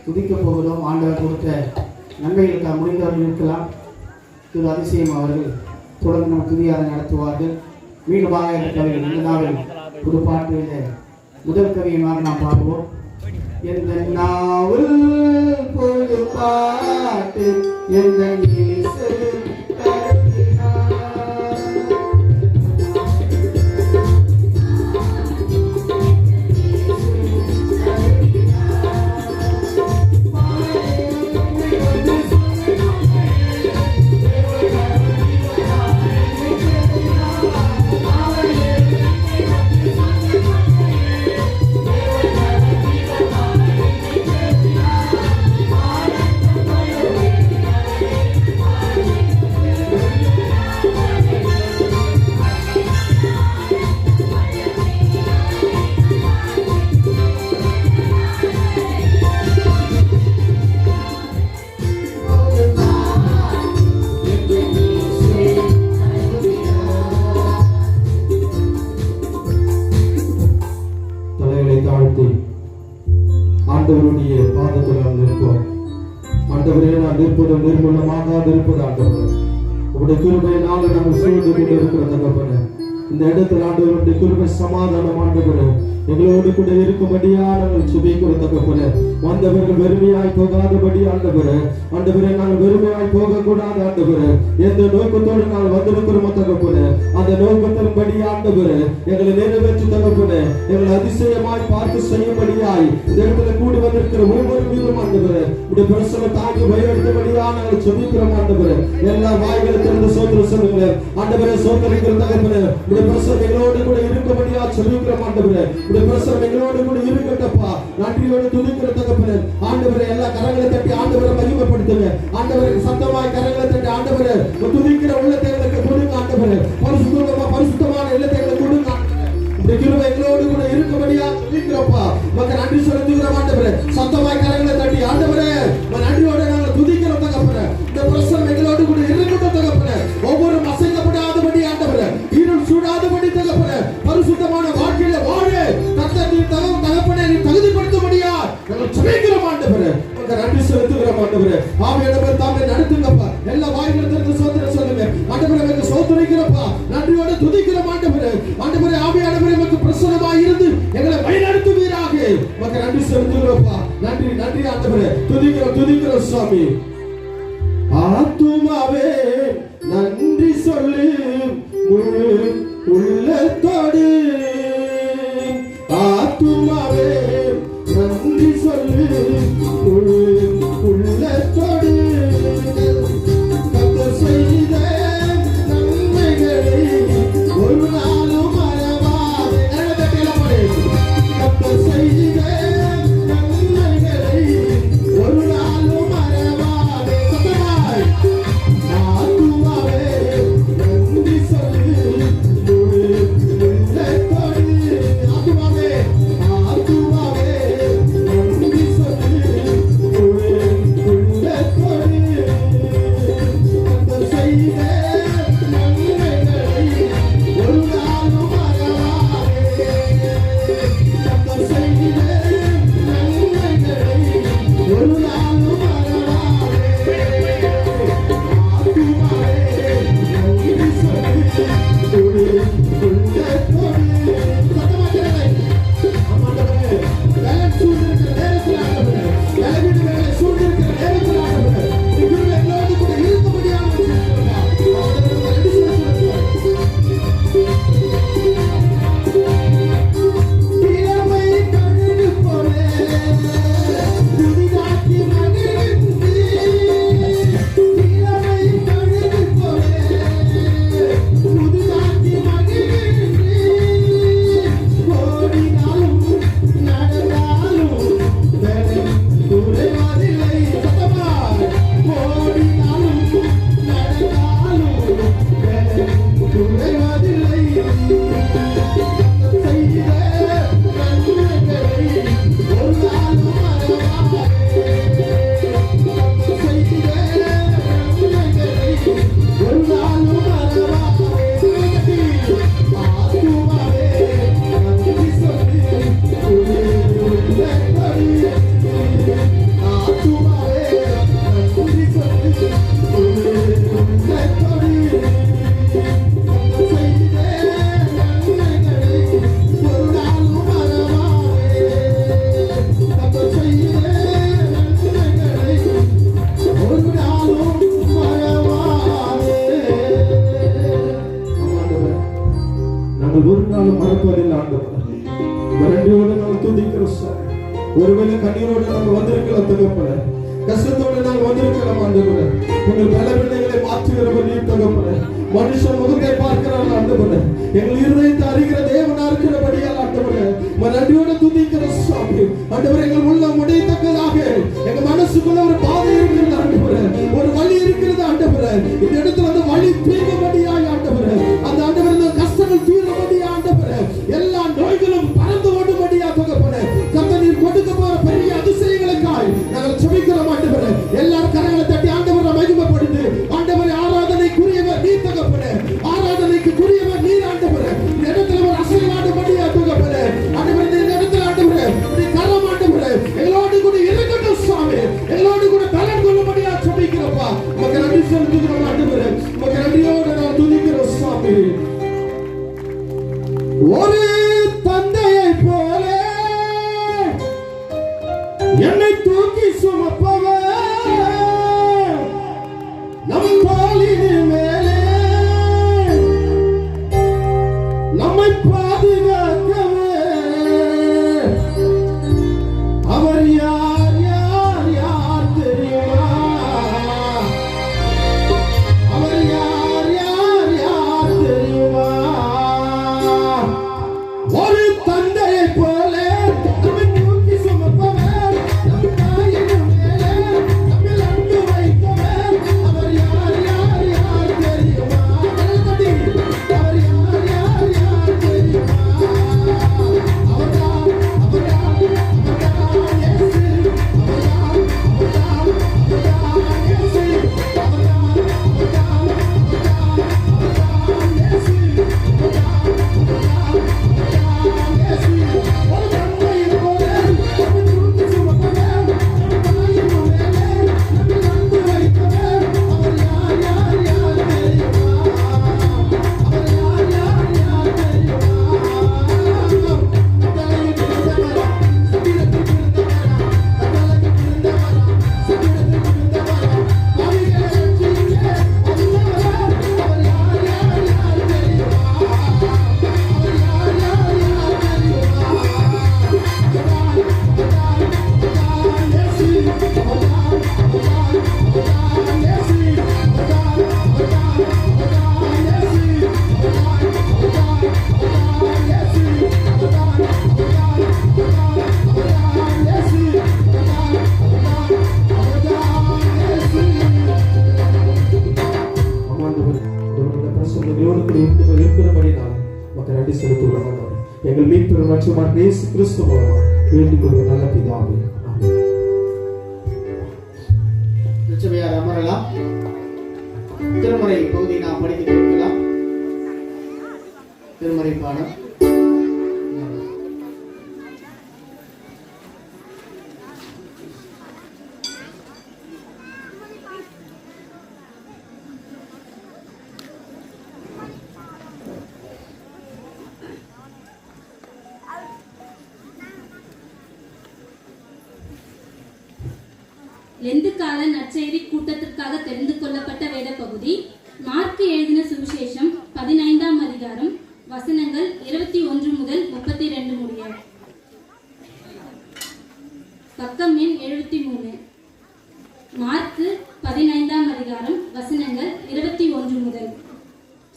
துதிக்கப் போகிறோம். ஆண்டவர் கொடுத்த நன்மைகளுக்காக முடிந்தவர்கள் இருக்கலாம். திரு அதிசயம் அவர்கள் தொடர்ந்து நம்ம துதியாக நடத்துவார்கள். மீண்டுமாக இந்த கவிகள் இந்த நாளில் புது பாட்டில் முதல் கவியமாக நாம் பார்ப்போம். எந்த நாவல் பொது பாட்டு எந்த ஆண்டவருடைய பாதத்தில் நாம் நிற்போம். ஆண்டவரே, நான் இருப்பது நிர்மூலமாகாது இருப்பது ஆண்டவரே, உங்களுடைய கிருபையினால நாங்கள் சூழ்ந்து கொண்டு இருக்கிற தகப்பனே, இந்த இடத்துல ஆண்டவருடைய கிருபை சமாதானம் ஆண்டவரே எங்களோடு கூட இருக்கும்படியா நாங்கள் சுபிக்கிற தகப்பனே, வந்தவர்கள் வெறுமையாய் போகாதபடி ஆண்டவரே, ஆண்டவரே நாங்கள் வெறுமையாய் போக கூடாது ஆண்டவரே, எந்த நோக்கத்தோடு நாங்கள் வந்திருக்கிறோமோ தகப்பனே, அந்த நோக்கத்தின்படி ஆண்டவரே எங்களை நிறைவேற்றி தகப்பனே, எங்களை அதிசயமாய் பார்த்து செய்யும்படியாய் இந்த இடத்துல கூடி வந்திருக்கிற ஒவ்வொரு மீதும் ஆண்டவரே உடைய பிரசனை தாங்கி வழிநடத்தும்படியா நாங்கள் சுபிக்கிறோம் ஆண்டவரே. எல்லா வாய்களை திறந்து சோதனை சொல்லுங்க ஆண்டவரே, சோதனைக்கிற தகப்பனே உடைய பிரசனை எங்களோடு கூட இருக்கும்படியா சுபிக்கிறோம் ஆண்டவரே. உடைய பிரசனம் எங்களோடு கூட இருக்கட்டப்பா. நன்றியோடு துதிக்கிற தகப்பனே ஆண்டவரே, எல்லா கரங்களை தட்டி ஆண்டவரை மகிமைப்படுத்துங்க ஆண்டவரே. சத்தமாய் கரங்களை தட்டி ஆண்டவரே துதிக்கிற உள்ளத்தை எங்களுக்கு கொடுங்க ஆண்டவரே. பரிசுத்தமான இல்லத்தை எங்களுக்கு கொடுங்க ஆண்டவரே. கிருபை எங்களோடு கூட இருக்கும்படியா துதிக்கிறப்பா. மக்கள் நன்றி செலுத்துகிறோம் ஆண்டவரே. சத்தமாய் கரங்களை தட்டி ஆண்டவரே நன்றியோடு நாங்கள் துதிக்கிறோம் தகப்பனே. இந்த பிரசனம் எங்களோடு கூட இருக்கட்டும் தகப்பனே. ஒவ்வொரு அசைக்கப்படாதபடி ஆண்டவரே, இருள் சூடாதபடி தகப்பனே, பரிசுத்தமான வாழ்க்கையில வாழ தகப்பனே நீ தகுதிப்படுத்தும்படியா நாங்கள் ஜெபிக்கிறோம் ஆண்டவரே. மக்கள் நன்றி செலுத்துகிறோம் ஆண்டவரே. ஆவியானவர் தாமே நடத்துங்கப்பா. எல்லா வாய்களை திறந்து சோதனை சொல்லுங்க ஆண்டவரே. நமக்கு சோதனைக்கிறப்பா, நன்றியோடு துதிக்கிறோம் ஆண்டவரே. ஆண்டவரே ஆவியானவரே நமக்கு பிரசன்னமாய் இருந்து எங்களை வழிநடத்துவீராக. மக்கள் நன்றி செலுத்துகிறோம்ப்பா. நன்றி நன்றி ஆண்டவரே. துதிக்கிறோம் சுவாமி. ஆத்துமாவே நன்றி சொல்லு முழு உள்ளத்தோடு, ஆத்துமாவே நன்றி சொல்லு முழு உள்ளத்தோடு, கர்த்தர் செய்த நன்மைகளை ஒரு நாளும் மறவாதே. கர்த்தர் செய்த நன்மைகளை ஒரு நாளும் மறவாதே. ஆத்துமாவே நன்றி சொல்லு முழு உள்ளத்தோடு, ஆத்துமாவே ஆத்துமாவே நன்றி சொல்லு முழு உள்ளத்தோடு, கர்த்தர் செய்த நன்மைகளை ஒரு நாளும் மறவாதே. கர்த்தர் செய்த நன்மைகளை ஒரு நாளும் மறவாதே. ஆத்துமாவே நன்றி சொல்லு முழு உள்ளத்தோடு. சத்தமாக்கிறதை ஆமாண்டவரே, வேலை சூழ்ந்திருக்கிற நேரத்தில் ஆண்டவரே, வேலை வீடு வேலை சூழ்ந்திருக்கிற நேரத்தில் ஆண்டவரே, நீ கிருபை எங்களோடு கூட இருக்கும்படியாக வச்சிருக்கிறோம்ப்பா. ஆண்டவரே நன்றி செலுத்துகிறோம். இளமை கழுகு போலே புதிதாக்கி மகிழ்ந்து, இளமை கழுகு போலே புதிதாக்கி மகிழ்ந்து, ஓடினாலும் நடந்தாலும் வேலை குறைவதில்லை. சத்தமாய் ஓடினாலும் நடந்தாலும் வேலை குறைவதில்லை. செய்த நன்மைகளை ஒரு நாளும் மறவாதே. செய்த நன்மைகளை ஒரு நாளும் மறவாதே. ஆத்துமாவே நன்றி சொல்லு முழு உள்ளத்தோடு, ஆத்துமாவே நன்றி சொல்லு முழு உள்ளத்தோடு, செய்த நன்மைகளை ஒரு நாளும் மறவாதே. கர்த்தர் செய்த நன்மைகளை ஒரு நாளும் மறவாதே. ஆண்டவரே, நாங்கள் ஒரு நாளும் மறப்பதில்லை ஆண்டவரே. நன்றியோடு நாங்கள் துதிக்கிறோம் சார். ஒருவேளை கண்ணீரோடு நாங்கள் வந்திருக்கலாம் தகப்பனே, கஷ்டத்தோடு நாங்கள் வந்திருக்கலாம் ஆண்டவரே. உங்கள் பலவீனங்களை மாற்றுகிறவர் நீர் தகப்பனே. மனுஷன் முகத்தை பார்க்கிறான் ஆண்டவரே, எங்கள் இருதயத்தை அறிகிற தேவனா இருக்கிறபடியால் ஆண்டவரே நன்றியோடு துதிக்கிற சாமி. ஆண்டவரே எங்கள் உள்ள முடியத்தக்கதாக எங்க மனசுக்குள்ள ஒரு பாதை இருக்கிறது ஆண்டவரே, ஒரு வழி இருக்கிறது ஆண்டவரே. இந்த இடத்துல அந்த வழி தீர்க்கபடியாய் ஆண்டவரே, அந்த ஆண்டவரே கஷ்டங்கள் தீர்க்கபடியா ஆண்டவரே, எல்லா நோய்களும் பறந்து ஓடும்படியா தகப்பனே. கர்த்தர் நீர் கொடுக்க போற பெரிய அதிசயங்களுக்காய் நாங்கள் ஜெபிக்கிறோம் ஆண்டவரே. எல்லாரும் கரங்களை தட்டி ஆண்டவரை மகிமைப்படுத்து. ஆண்டவரே ஆராதனைக்குரியவர் நீர் தகப்பனே, ஆராதனைக்கு குறியவர் நீர் ஆண்டவரே. இந்த இடத்துல ஒரு அசைவ ஒரு தந்தையை போல என்னை தூக்கி சுமப்பவர் நம் பாலின் மேலே நம்மை பாதுகாக்கவே அவர் யார் யார் யார் தெரியுமா? அவர் யார் யார் யார் தெரியுமா? ஒரு தந்தையை போல நம்மை தூக்கி சுமப்பவர் நம் தாயின் மேலே நம்மில் அன்பு வைத்தவர் அவர் யார் யார் யார் தெரியுமா? அவர் யார் யார் யார் தெரியுமா? அவர்தான் அவர்தான் அவர்தான் இயேசு. அவர்தான் அவர்தான் அவர்தான் இயேசு. அவர்தான் அவர்தான் அவர்தான் இயேசு. அவர்தான் அவர்தான் இயேசு. ஒரு தந்தையின் போல நம்மை தூக்கி சுமப்பவர் நம் தாயின் மேலே நம்மில் அன்பு வைத்தவர் அவர் யார் யார் யார் தெரியுமா? அவர் யார் யார் யார் தெரியுமா? கட்டளையில் இருந்தவரா, சத்தியத்தில் இருந்தவரா, கட்டளையில் இருந்தவரா, சத்தியத்தில் இருந்தவரா, பாவிகளை ரட்சிக்க வந்தவரா, அவர் யார் யார் யார் தெரியுமா? அவர் யார் யார் யார் தெரியுமா? அவர்தான் அவர்தான் இயேசு. அவர்தான் அவர்தான் அவர்தான் இயேசு. அவர்தான் அவர்தான் அவர்தான் இயேசு. அவர்தான் அவர்தான் அவர்தான் இயேசு. அவர்தான் அவர்தான் அவர்தான் இயேசு. அவர்தான் அவர்தான் அவர்தான் இயேசு. ஆமாண்டவரே, இந்த பிரசன்னங்களோடு கூட இருக்கிறபடினால் மக்கள் நன்றி செலுத்துகிறோம். ஆண்டவரே, எங்கள் மீட்பெரும் ரட்சகர் இயேசு கிறிஸ்து மூலமாக வேண்டிக் கொள்கிற நல்ல பிதாவே. ஆமென். திருச்சபையார் அமரலாம். திருமறை பகுதி நாம் படிக்க கேட்கலாம். திருமறை பாடம் லெந்துக்கால நற்செய்தி கூட்டத்திற்காக தெரிந்து கொள்ளப்பட்ட வேத பகுதி மார்க்கு எழுதின சுவிசேஷம் 15ஆம் அதிகாரம் வசனங்கள் 21 முதல் 32 முடிய. பக்கம் எண் 73. மார்க்கு 15ஆம் அதிகாரம் வசனங்கள் 21 முதல்.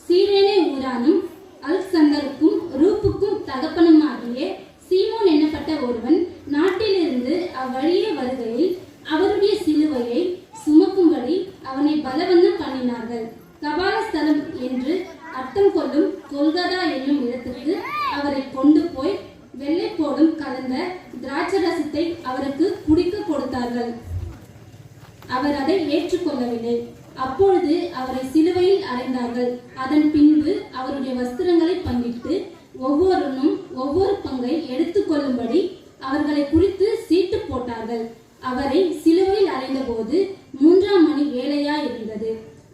சீரேனே ஊரானும் அல்சந்தருக்கும் ரூப்புக்கும் தகப்பனுமாகிய சீமோன் என்னப்பட்ட ஒருவன் நாட்டிலிருந்து அவ்வழியே வருகையில் அவருடைய சிலுவையை சுமக்கும்படி அவனை பலவந்தம் பண்ணினார்கள். கபாலஸ்தலம் என்று அர்த்தம் கொள்ளும் கொல்கதா என்னும் இடத்துக்கு அவரை கொண்டு போய் வெள்ளைப்போடும் கலந்த திராட்சரசத்தை அவருக்கு குடிக்க கொடுத்தார்கள். அவர் அதை ஏற்றுக்கொள்ளவில்லை. அப்பொழுது அவரை சிலுவையில் அறைந்தார்கள். அதன் பின்பு அவருடைய வஸ்திரங்களை பங்கிட்டு ஒவ்வொருவரும் ஒவ்வொரு பங்கை எடுத்துக்கொள்ளும்படி அவர்களை குறித்து சீட்டு போட்டார்கள். அவரை சிலுவையில் அறைந்த போது 3ஆம் மணி வேளையா இருந்தது.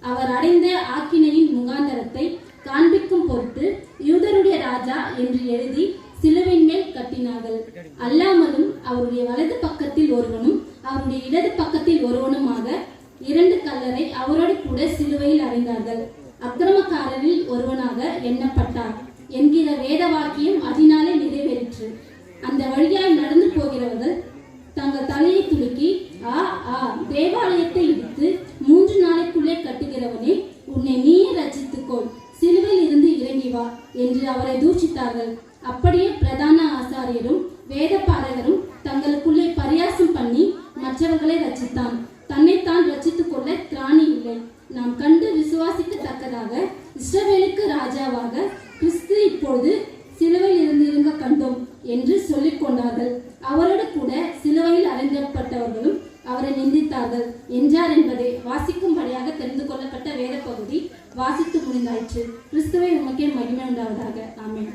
அவர் அடைந்த ஆக்கினையின் முகாந்தரத்தை காண்பிக்கும் பொருட்டு யூதருடைய ராஜா என்று எழுதி சிலுவையின் மேல் கட்டினார்கள். அல்லாமலும் அவருடைய வலது பக்கத்தில் ஒருவனும் அவருடைய இடது பக்கத்தில் ஒருவனுமாக 2 கல்லரை அவரோடு கூட சிலுவையில் அறைந்தார்கள். அக்கிரமக்காரரில் ஒருவனாக எண்ணப்பட்டார் என்கிற வேத வாக்கியம் அதனாலே நிறைவேறிற்று. அந்த வழியாய் நடந்து போகிறவர்கள் தங்கள் தலையை துலுக்கி, ஆ ஆ தேவாலயத்தை இடித்து 3 நாளைக்குள்ளே கட்டுகிறவனே, உன்னை நீயே ரட்சித்துக்கொள், சிலுவையில் இருந்து இறங்கி வா என்று அவரை தூஷித்தார்கள். அப்படியே பிரதான ஆசாரியரும் வேத பாரகரும் தங்களுக்குள்ளே பரியாசம் பண்ணி மற்றவர்களை ரட்சித்தான். தன்னைத்தான் ரட்சித்துக் கொள்ள திராணி இல்லை. நாம் கண்டு விசுவாசிக்கத்தக்கதாக இஸ்ரவேலுக்கு ராஜாவாக கிறிஸ்து இப்பொழுது சிலுவையில் இருந்து இறங்க கண்டோம் என்று சொல்லிக் கொண்டார்கள். அவரோடு கூட சிலுவையில் அறைந்தப்பட்டவர்களும் அவரை நிந்தித்தார்கள் என்றார் என்பதை வாசிக்கும்படியாக தெரிந்து கொள்ளப்பட்ட வேத பகுதி வாசித்து முடிந்தாயிற்று. கிறிஸ்துவை உமக்கே மகிமை உண்டாவதாக. ஆமென்.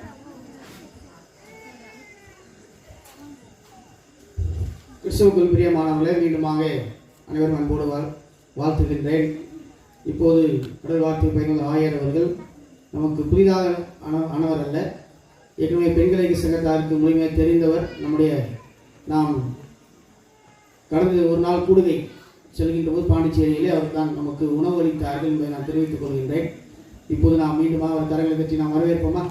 கிறிஸ்துவுக்குள் பிரியமானவர்களே, மீண்டுமாக அனைவரும் அன்போடு வாழ்த்துகின்றேன். இப்போது கடல் வார்த்தை பயனுள்ள ஆயர் அவர்கள் நமக்கு புதிதாக ஆனவர் அல்ல, ஏற்கனவே பெண்கள் ஐக்கிய சங்கத்தாருக்கு முழுமையாக தெரிந்தவர். நாம் கடந்த ஒரு நாள் கூடுகை செல்கின்ற போது பாண்டிச்சேரியிலே அவர் தான் நமக்கு உணவு அளித்தார்கள் என்பதை நான் தெரிவித்துக் கொள்கின்றேன். இப்போது நாம் மீண்டும் அவர் கரங்களை பற்றி நாம் வரவேற்போமா?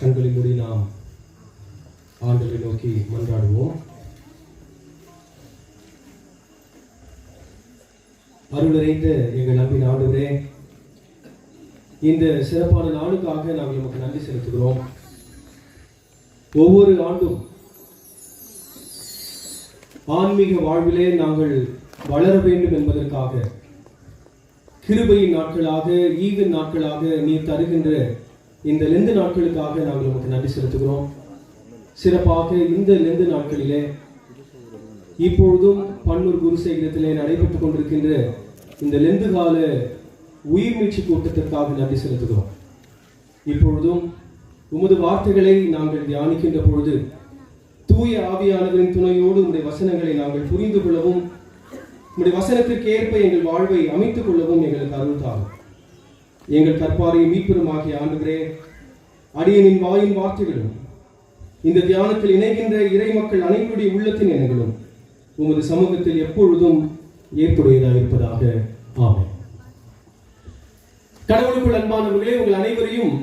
கண்களை மூடி நாம் ஆண்டவரை நோக்கி மன்றாடுவோம். அருள் நிறைந்த எங்கள் நம்பின ஆண்டவரே, இந்த சிறப்பான நாளுக்காக நாங்கள் நமக்கு நன்றி செலுத்துகிறோம். ஒவ்வொரு ஆண்டும் ஆன்மீக வாழ்விலே நாங்கள் வளர வேண்டும் என்பதற்காக கிருபையின் நாட்களாக, ஈவின் நாட்களாக நீர் தருகின்ற இந்த லெந்து நாட்களுக்காக நாங்கள் நமக்கு நன்றி செலுத்துகிறோம். சிறப்பாக இந்த லெந்து நாட்களிலே இப்பொழுதும் பன்னூர் குருசேகரத்திலே நடைபெற்றுக் கொண்டிருக்கின்ற இந்த லெந்து கால உயிர் மீட்சி கூட்டத்திற்காக நன்றி செலுத்துகிறோம். இப்பொழுதும் உமது வார்த்தைகளை நாங்கள் தியானிக்கின்ற பொழுது தூய ஆவியானவரின் துணையோடு உங்களுடைய வசனங்களை நாங்கள் புரிந்து கொள்ளவும், உங்களுடைய வசனத்திற்கு ஏற்ப எங்கள் வாழ்வை அமைத்துக் கொள்ளவும் எங்களுக்கு அருள் தாரும். எங்கள் கற்பாரையும் மீட்பெருமாகிய ஆண்டவரே, அடியனின் வாயின் வார்த்தைகளும் இந்த தியானத்தில் இணைகின்ற இறை மக்கள் அனைவருடைய உள்ளத்தின் எண்ணங்களும் உமது சமூகத்தில் எப்பொழுதும் ஏற்புடையதாக இருப்பதாக. ஆமென். கடவுளுக்குள் அன்பானவர்களே, உங்கள் அனைவரையும்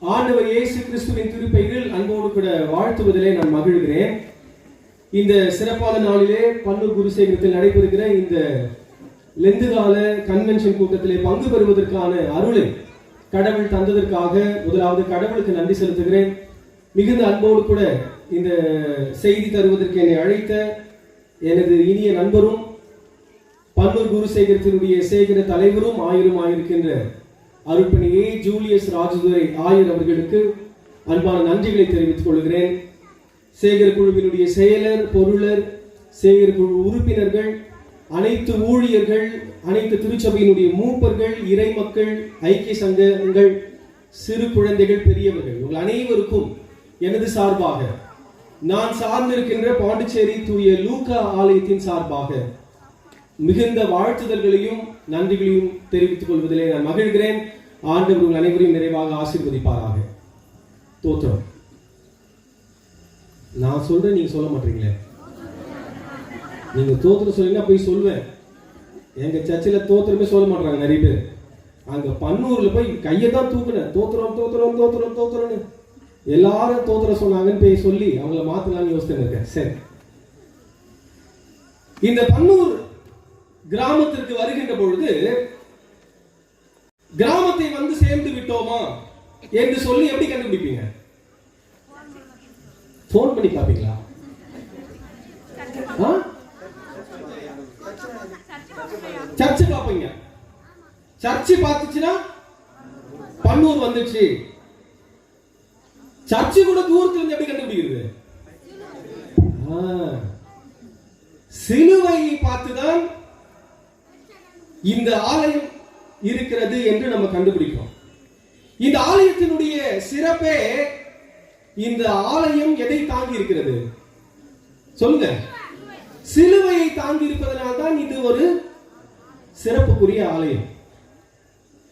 ஆண்டவர் இயேசு கிறிஸ்துவின் திருப்பெயரில் அன்போடு கூட வாழ்த்துவதிலே நான் மகிழ்கிறேன். இந்த சிறப்பான நாளிலே பன்னூர் குருசேகரத்தில் நடைபெறுகிற இந்த லெந்துகால கன்வென்ஷன் கூட்டத்திலே பங்கு பெறுவதற்கான அருளை கடவுள் தந்ததற்காக முதலாவது கடவுளுக்கு நன்றி செலுத்துகிறேன். மிகுந்த அன்போடு கூட இந்த செய்தி தருவதற்கு என்னை அழைத்த எனது இனிய நண்பரும் பன்னூர் குருசேகரத்தினுடைய சேகர தலைவரும் ஆயிருக்கின்ற அருட்பணி ஏ. ஜூலியஸ் ராஜதுரை ஆயர் அவர்களுக்கு அன்பான நன்றிகளை தெரிவித்துக் கொள்கிறேன். சேகர குழுவினுடைய செயலர், பொருளர், சேகர குழு உறுப்பினர்கள், அனைத்து ஊழியர்கள், அனைத்து திருச்சபையினுடைய மூப்பர்கள், இறை மக்கள், ஐக்கிய சங்கங்கள், சிறு குழந்தைகள், பெரியவர்கள், உங்கள் அனைவருக்கும் எனது சார்பாக, நான் சார்ந்திருக்கின்ற பாண்டிச்சேரி தூய லூக்கா ஆலயத்தின் சார்பாக மிகுந்த வாழ்த்துதல்களையும் நன்றிகளையும் தெரிவித்துக் கொள்வதிலே நான் மகிழ்கிறேன். ஆண்டவர் உங்கள் அனைவரையும் நிறைவாக ஆசீர்வதிப்பாராக. தோத்திரம். நான் சொல்றேன், நீங்க சொல்ல மாட்டீங்களே. நீங்க தோத்திரம் சொல்லிங்கன்னா போய் சொல்வேன். எங்க சர்ச்சில் தோத்திரமே சொல்ல மாட்டாங்க நிறைய பேர். அங்க பன்னூர்ல போய் கையை தான் தூக்குனேன், தோத்திரம் தோத்திரம் தோத்திரம் தோத்திரம்னு எல்லாரும் தோத்திரம் சொன்னாங்கன்னு போய் சொல்லி அவங்கள மாத்தலாம்னு யோசித்து இருக்கேன். சரி, இந்த பன்னூர் கிராமத்திற்கு வருகின்ற பொழுது கிராமத்தை வந்து சேர்ந்து விட்டோமா என்று சொல்லி எப்படி கண்டுபிடிப்பீங்க? போன் பண்ணி பாப்பீங்களா? சர்ச்சு பாப்பீங்க. சர்ச்சு பார்த்துச்சுன்னா பன்னூர் வந்துச்சு. சர்ச்சு கூட தூரத்துல இருந்து எப்படி கண்டுபிடிக்கிறது? சிலுவையை பார்த்துதான் இந்த ஆலயம் இருக்கிறது என்று நம்ம கண்டுபிடிக்கிறோம். இந்த ஆலயத்தினுடைய சிறப்பே, இந்த ஆலயம் எதை தாங்கி இருக்கிறது சொல்லுங்க? சிலுவையை தாங்கி இருப்பதனால் தான் இது ஒரு சிறப்புக்குரிய ஆலயம்.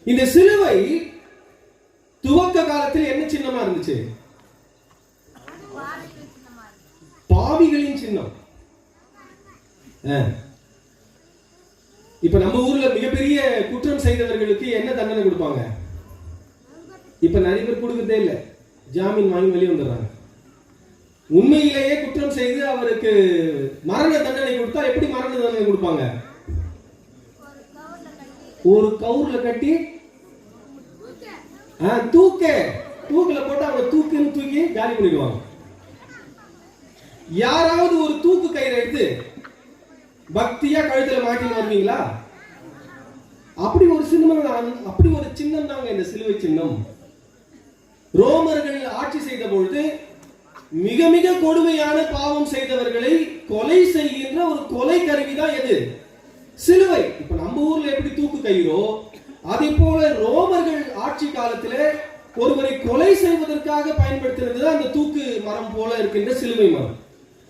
இந்த சிலுவை துவக்க காலத்தில் என்ன சின்னமா இருந்துச்சு? பாவிகளின் சின்னம். இப்ப நம்ம ஊர்ல மிகப்பெரிய குற்றம் செய்தவர்களுக்கு என்ன தண்டனை கொடுப்பாங்க? இப்ப நிறைய பேர் கொடுக்கறதே இல்ல, ஜாமீன் வாங்கி வெளியே வந்துடுறாங்க. உண்மையிலேயே குற்றம் செய்து அவருக்கு மரண தண்டனை கொடுத்தா எப்படி மரண தண்டனை கொடுப்பாங்க? ஒரு கவுர்ல கட்டி தூக்குல போட்டு அவங்க தூக்குன்னு தூக்கி காலி பண்ணிடுவாங்க. யாராவது ஒரு தூக்கு கயிறு எடுத்து பக்தியா கழுத்துல மாட்டின்னு வருவீங்களா? அப்படி ஒரு சின்னம் தாங்க இந்த சிலுவை சின்னம். ரோமர்கள் ஆட்சி செய்த பொழுது மிக மிக கொடுமையான பாவம் செய்தவர்களை கொலை செய்கின்ற ஒரு கொலை கருவிதான் எது? சிலுவை. இப்ப நம்ம ஊர்ல எப்படி தூக்கு கயிறோ அதே போல ரோமர்கள் ஆட்சி காலத்துல ஒருவரை கொலை செய்வதற்காக பயன்படுத்தினது அந்த தூக்கு மரம் போல இருக்கின்ற சிலுவை மரம்.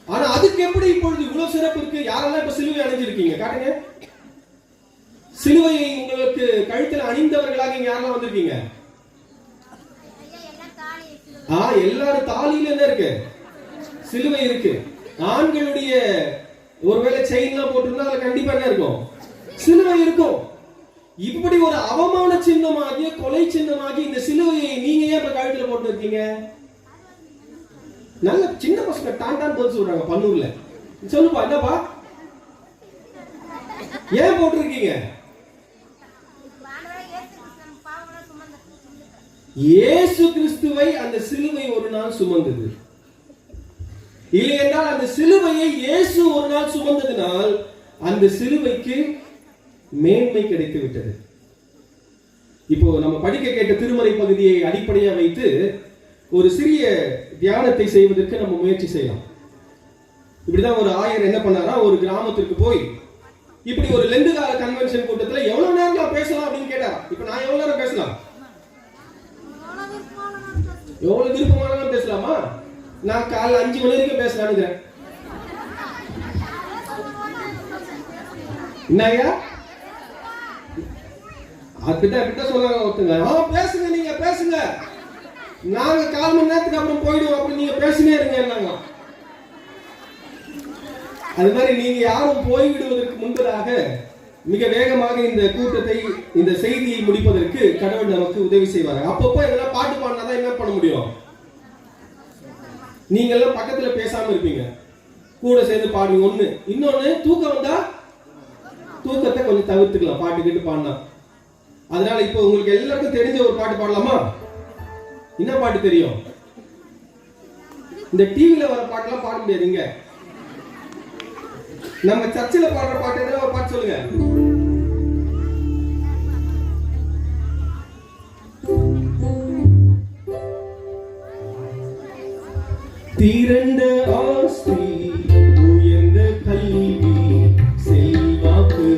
ஆனா அதுக்கு எப்படி இப்பொழுது இவ்வளவு சிறப்பு இருக்கு? யாரெல்லாம் இப்ப சிலுவை அணிஞ்சிருக்கீங்க காட்டுங்க. சிலுவையை உங்களுக்கு கழுத்தில் அணிந்தவர்களாக இங்க யாரெல்லாம் வந்திருக்கீங்க? எல்லாரும் தாலியில என்ன இருக்கு? சிலுவை இருக்கு. ஆண்களுடைய ஒருவேளை செயின்லாம் போட்டிருந்தா அதுல கண்டிப்பா என்ன இருக்கும்? சிலுவை இருக்கும். இப்படி ஒரு அவமான சின்னமாகிய கொலை சின்னமாகி இந்த சிலுவையை நீங்க ஏன் இப்ப கழுத்துல போட்டு இருக்கீங்க? நல்ல சின்ன பசங்க டான் போட்டு சொல்றாங்க பன்னூர்ல. சொல்லுப்பா என்னப்பா ஏன் போட்டிருக்கீங்க? இயேசு கிறிஸ்துவை அந்த சிலுவை ஒரு நாள் சுமந்தது. இல்லை என்றால் அந்த சிலுவையை இயேசு ஒரு நாள் சுமந்ததினால் அந்த சிலுவைக்கு மேன்மை கிடைத்து விட்டது. இப்போ நம்ம படிக்க கேட்ட திருமறை பகுதியை அடிப்படையாக வைத்து ஒரு சிறிய தியானத்தை செய்வதற்கு நம்ம முயற்சி செய்யலாம். இப்படிதான் ஒரு ஆயர் என்ன பண்ணாரா, ஒரு கிராமத்திற்கு போய் இப்படி ஒரு லெண்டு கால கன்வென்ஷன் கூட்டத்தில் எவ்வளவு நேரம் பேசலாம் அப்படின்னு கேட்டாரா. இப்ப நான் எவ்வளவு நேரம் பேசலாம்? எவ்வளவு விருப்பமானாலும் பேசலாமா? நான் காலைல 5 மணி வரைக்கும் பேசலான்னு. என்னையா கிட்ட சொல்லுங்க ஒருத்தங்க, பேசுங்க நீங்க பேசுங்க, நாங்க 1/4 மணி நேரத்துக்கு அப்புறம் போயிடுவோம், அப்படி நீங்க பேசினே இருங்க. அது மாதிரி நீங்க யாரும் போய்விடுவதற்கு முன்பதாக மிக வேகமாக இந்த கூட்டத்தை இந்த செய்தியை முடிப்பதற்கு கடவுள் நமக்கு உதவி செய்வாங்க. அப்பப்போ இதெல்லாம் பாட்டு பாடினாதான் என்ன பண்ண முடியும்? நீங்க எல்லாம் பக்கத்துல பேசாம இருப்பீங்க, கூட சேர்ந்து பாடுவீங்க. ஒண்ணு. இன்னொன்னு, தூக்கம் வந்தா தூக்கத்தை கொஞ்சம் தவிர்த்துக்கலாம் பாட்டு கேட்டு பாடினா. அதனால இப்போ உங்களுக்கு எல்லாருக்கும் தெரிஞ்ச ஒரு பாட்டு பாடலாமா? என்ன பாட்டு தெரியும்? இந்த டிவில வர பாட்டுலாம் பாட முடியாதுங்க. நம்ம சர்ச்சில் பாடுற பாட்டு எதாவது ஒரு பாட்டு சொல்லுங்க. திரண்ட ஆஸ்தி, உயர்ந்த கல்வி, செல்வாக்கு,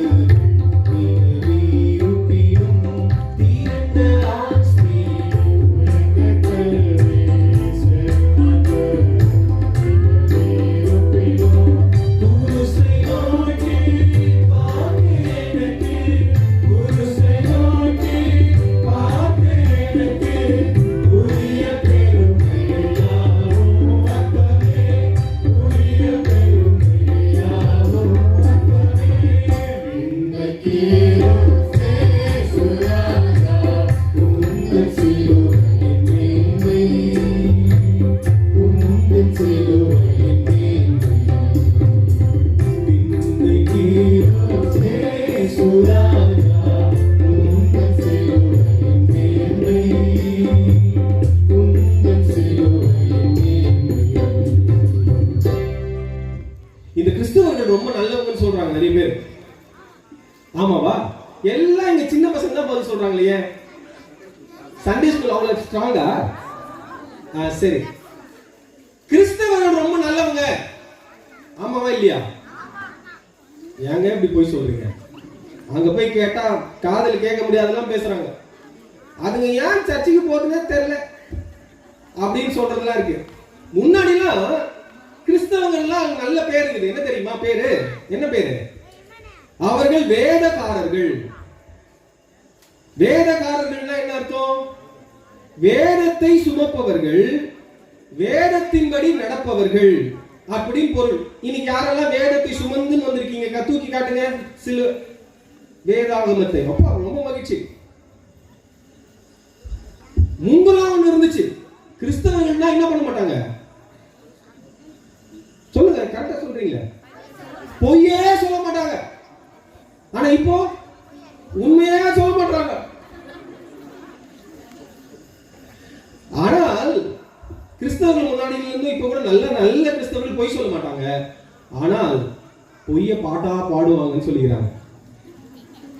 இந்த கிறிஸ்தவர்கள் ரொம்ப நல்லவங்கன்னு சொல்றாங்க நிறைய பேர். ஆமாவா? எல்லாம் இங்க சின்ன பசங்க தான் பதில் சொல்றாங்களே. சண்டே ஸ்கூல் அவ்வளவு ஸ்ட்ராங்கா? சரி, கிறிஸ்தவர்கள் ரொம்ப நல்லவங்க, ஆமாவா இல்லையா? ஏங்க இப்படி போய் சொல்றீங்க? அங்க போய் கேட்டா காதல் கேட்க முடியாதெல்லாம் பேசுறாங்க. அதுங்க ஏன் சர்ச்சுக்கு போறதுன்னே தெரியல அப்படின்னு சொல்றதுலாம் இருக்கு. முன்னாடிலாம் கிறிஸ்தவங்கள்லாம் நல்ல பேர் இருக்குது. என்ன தெரியுமா பேரு? என்ன பேரு? அவர்கள் வேதக்காரர்கள். வேதக்காரர்கள்னா என்ன அர்த்தம்? வேதத்தை சுமப்பவர்கள், வேதத்தின்படி நடப்பவர்கள் அப்படின்னு பொருள். இன்னைக்கு யாரெல்லாம் வேதத்தை சுமந்து வந்திருக்கீங்க தூக்கி காட்டுங்க சில வேதாகமத்தை. அப்பா ரொம்ப மகிழ்ச்சி. முன்பெல்லாம் ஒண்ணு இருந்துச்சு, கிறிஸ்தவர்கள்னா என்ன பண்ண மாட்டாங்க? சொல்லுங்க, கரெக்டா சொல்றீங்க, பொய்யே சொல்ல மாட்டாங்க. ஆனா இப்போ உண்மையா கிறிஸ்தவர்கள் முன்னாடியில இருந்து இப்ப கூட நல்ல நல்ல கிறிஸ்தவர்கள் பொய் சொல்ல மாட்டாங்க, ஆனால் பொய்ய பாட்டா பாடுவாங்கன்னு சொல்லிக்கிறாங்க.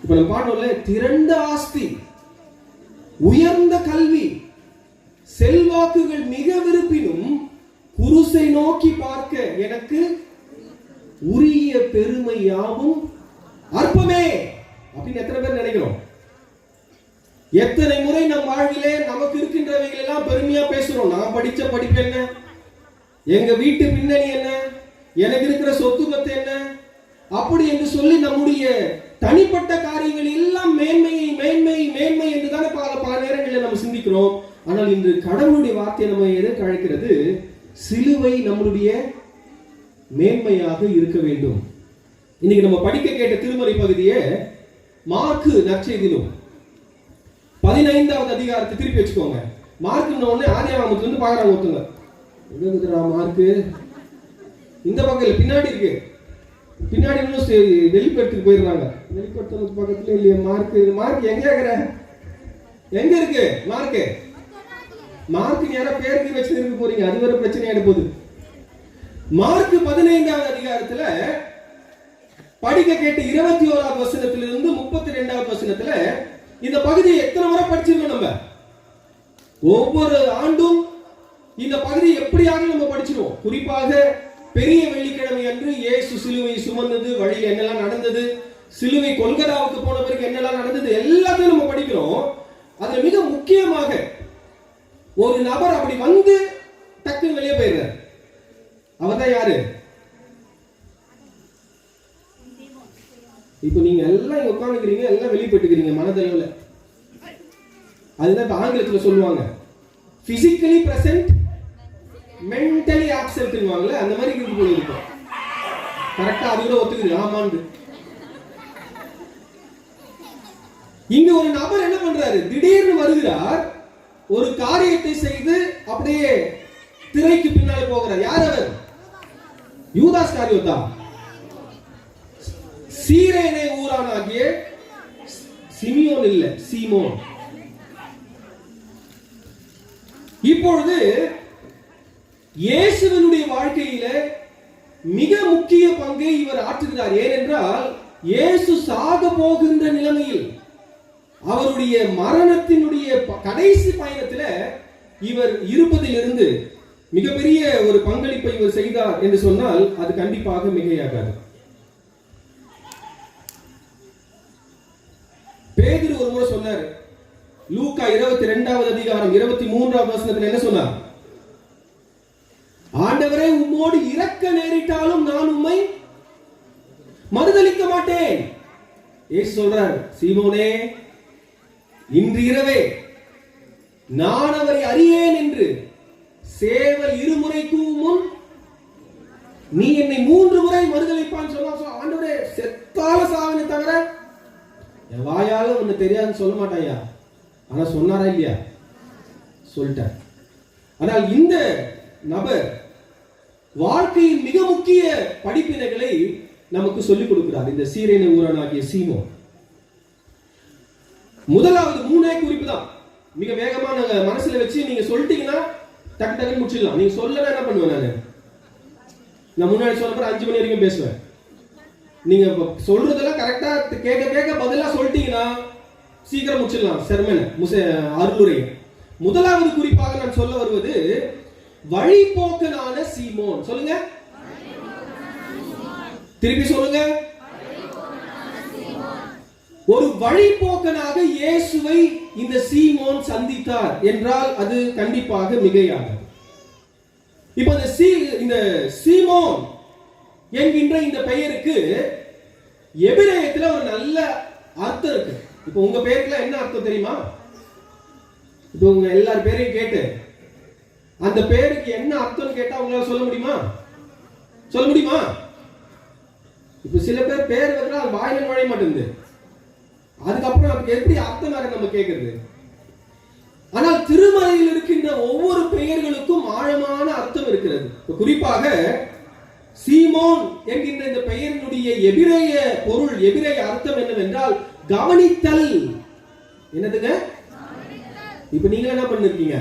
இப்ப நம்ம பாடணும்ல, திரண்ட ஆஸ்தி, உயர்ந்த கல்வி, செல்வாக்குகள் மிக விருப்பினும் குருசை நோக்கி பார்க்க எனக்கு உரிய பெருமை யாவும் அற்பமே அப்படின்னு எத்தனை பேர் நினைக்கிறோம்? எத்தனை முறை நம் வாழ்விலே நமக்கு இருக்கின்றவைகள் எல்லாம் பெருமையா பேசுறோம். நான் படிச்ச படிப்பு என்ன, எங்க வீட்டு பின்னணி என்ன, எனக்கு இருக்கிற சொத்து பத்து என்ன, அப்படி என்று சொல்லி நம்முடைய தனிப்பட்ட காரியங்கள் எல்லாம் மேன்மை மேன்மை மேன்மை என்றுதானே பல நேரங்களில் நம்ம சிந்திக்கிறோம். ஆனால் இன்று கடவுளுடைய வார்த்தை நம்ம எதற்கு அழைக்கிறது? சிலுவை நம்மளுடைய மேன்மையாக இருக்க வேண்டும். இன்னைக்கு நம்ம படிக்க கேட்ட திருமறை பகுதியே மார்க்கு நற்செய்தி நூல் 15வது அதிகாரத்தை திருப்பி வச்சுக்கோங்க. மார்க்குன்னு ஒண்ணு ஆதியாகமத்துல இருந்து பாக்குறாங்க ஒருத்தங்க. எங்க மார்க்கு? இந்த பக்கத்துல பின்னாடி இருக்கு. பின்னாடி இன்னும் வெளிப்படுத்துக்கு போயிடுறாங்க. வெளிப்படுத்துறதுக்கு பக்கத்துல இல்லையா மார்க்கு? மார்க் எங்க இருக்கிற? எங்க இருக்கு மார்க்கு? மார்க்கு யாரா பேருக்கு வச்சு இருக்க போறீங்க, அது வேற பிரச்சனை ஆயிட போகுது. மார்க் 15வது அதிகாரத்துல படிக்க கேட்ட 21வது வசனத்திலிருந்து 32வது வசனத்துல இந்த பகுதியை எத்தனை முறை படிச்சிருக்கோம் நம்ம? ஒவ்வொரு ஆண்டும் இந்த பகுதியை எப்படியாக நம்ம படிச்சிருவோம். குறிப்பாக பெரிய வெள்ளிக்கிழமை அன்று இயேசு சிலுவை சுமந்தது, வழியில் என்னெல்லாம் நடந்தது, சிலுவை கொல்கதாவுக்கு போன பிறகு என்னெல்லாம் நடந்தது, எல்லாத்தையும் நம்ம படிக்கிறோம். அதுல மிக முக்கியமாக ஒரு நபர் அப்படி வந்து டக்குன்னு வெளியே போயிடுறார். அவர்தான் யாரு? இப்ப நீங்க எல்லாம் இங்க உட்காந்துக்கிறீங்க, எல்லாம் வெளியே போயிட்டுக்கிறீங்க மனதளவுல. அதுதான் இப்ப ஆங்கிலத்துல சொல்லுவாங்க பிசிக்கலி பிரசன்ட் மென்டலி ஆப்சென்ட்வாங்கல, அந்த மாதிரி இருக்கு போல இருக்கும். கரெக்டா அது கூட ஒத்துக்குது, ஆமான்னு. இங்க ஒரு நபர் என்ன பண்றாரு? திடீர்னு வருகிறார், ஒரு காரியத்தை செய்து அப்படியே திரைக்கு பின்னாலே போகிறார். யார் அவர்? யூதாஸ் காரியோத்தா. சீரேனே ஊரானாகிய சிமியோன் இல்ல, சீமோன். இப்பொழுது இயேசுவினுடைய வாழ்க்கையில மிக முக்கிய பங்கை இவர் ஆற்றுகிறார். ஏனென்றால் இயேசு சாக போகின்ற நிலைமையில், அவருடைய மரணத்தினுடைய கடைசி பயணத்தில் இவர் இருப்பதிலிருந்து மிகப்பெரிய ஒரு பங்களிப்பை இவர் செய்தார் என்று சொன்னால் அது கண்டிப்பாக மிகையாகாது. பேதுரு ஒரு முறை சொன்னார், லூக்கா 22வது அதிகாரம் 23வது வசனத்தில் என்ன சொன்னார்? ஆண்டவரே, உம்மோடு இறக்க நேரிட்டாலும் நான் உம்மை மறுதலிக்க மாட்டேன். இயேசு சொல்றார், சீமோனே, இன்று இரவே நான் அவரை அறியேன் என்று சேவல் இருமுறைக்கு முன் நீ என்னை 3 முறை மறுதலிப்பான்னு சொன்னா, ஆண்டவரே செத்தால சாவனை தவிர என் வாயால ஒண்ணு தெரியாதுன்னு சொல்ல மாட்டாயா. ஆனா சொன்னாரா இல்லையா? சொல்லிட்டார். ஆனால் இந்த நபர் வாழ்க்கையின் மிக முக்கிய படிப்பினைகளை நமக்கு சொல்லிக் கொடுக்கிறார். இந்த சீரேனே ஊரானாகிய சீமோன். முதலாவது 3 குறிப்பு தான். மிக வேகமா நாங்க மனசுல வச்சு நீங்க சொல்லிட்டீங்கன்னா டக்கு டக்குன்னு முடிச்சிடலாம். நீங்க சொல்லல என்ன பண்ணுவேன்? நான் முன்னாடி சொல்ல 5 மணி வரைக்கும் பேசுவேன். நீங்க சொல்றதெல்லாம் கரெக்டா கேட்க கேட்க பதிலா சொல்லிட்டீங்கன்னா சீக்கிரம் முடிச்சிடலாம் செர்மன் அருளுரை. முதலாவது குறிப்பாக நான் சொல்ல வருவது வழிபோக்கனான சீமோன். சொல்லுங்க, திருப்பி சொல்லுங்க. ஒரு வழிபோக்கனாக இயேசுவை இந்த சீமோன் சந்தித்தார் என்றால் அது கண்டிப்பாக மிகையானது. இப்ப இந்த சீமோன் என்கின்ற இந்த பெயருக்கு எபிரேயத்துல ஒரு நல்ல அர்த்தம் இருக்கு. இப்ப உங்க பேருக்குல என்ன அர்த்தம் தெரியுமா? இப்ப உங்க எல்லார் பேரையும் கேட்டு அந்த பேருக்கு என்ன அர்த்தம் கேட்டா உங்களால சொல்ல முடியுமா? சொல்ல முடியுமா? இப்ப சில பேர் பேர் வைக்கிறா அது வாயில நுழைய மாட்டேங்குது. அதுக்கப்புறம் அதுக்கு எப்படி அர்த்தம் வேற நம்ம கேட்கறது? ஆனால் திருமறையில் இருக்கின்ற ஒவ்வொரு பெயர்களுக்கும் ஆழமான அர்த்தம் இருக்கிறது. குறிப்பாக சீமோன் என்கின்ற இந்த பெயரினுடைய எபிரேய பொருள், எபிரேய அர்த்தம் என்னவென்றால் கவனித்தல். என்னதுங்க? இப்ப நீங்க என்ன பண்ணிருக்கீங்க?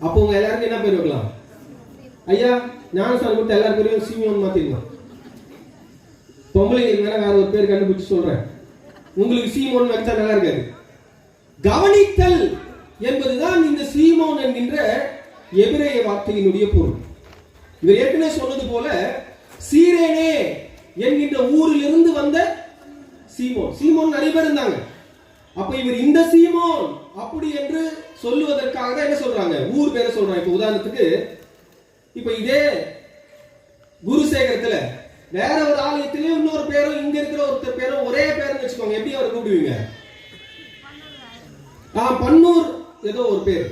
அப்போ உங்க எல்லாருக்கும் என்ன பேர் வைக்கலாம்? ஐயா ஞானஸ்தானம் கொடுத்த எல்லாரும் பேரையும் சீமோன் மாத்திருக்கோம். பொம்பளைங்களுக்கு வேற ஒரு பேர் கண்டுபிடிச்சு சொல்றேன். உங்களுக்கு சீமோன் வச்சா நல்லா இருக்காது. கவனித்தல் என்பதுதான் இந்த சீமோன் என்கின்ற எபிரேய வார்த்தையினுடைய பொருள். இவர் ஏற்கனவே சொன்னது போல சீரேனே என்கின்ற ஊரில் இருந்து வந்த சீமோன். சீமோன் நிறைய பேர் இருந்தாங்க. அப்ப இவர் இந்த சீமோன் அப்படி என்று சொல்லுவதற்காக தான் என்ன சொல்றாங்க? ஊர் பேரை சொல்றாங்க. இப்ப உதாரணத்துக்கு இப்ப இதே குருசேகரத்துல வேற ஒரு ஆலயத்திலேயே இன்னொரு பேரும் இங்க இருக்கிற ஒருத்தர் பேரும் ஒரே பேருன்னு வச்சுக்கோங்க. எப்படி அவரை கூப்பிடுவீங்க? பன்னூர் ஏதோ ஒரு பேர்,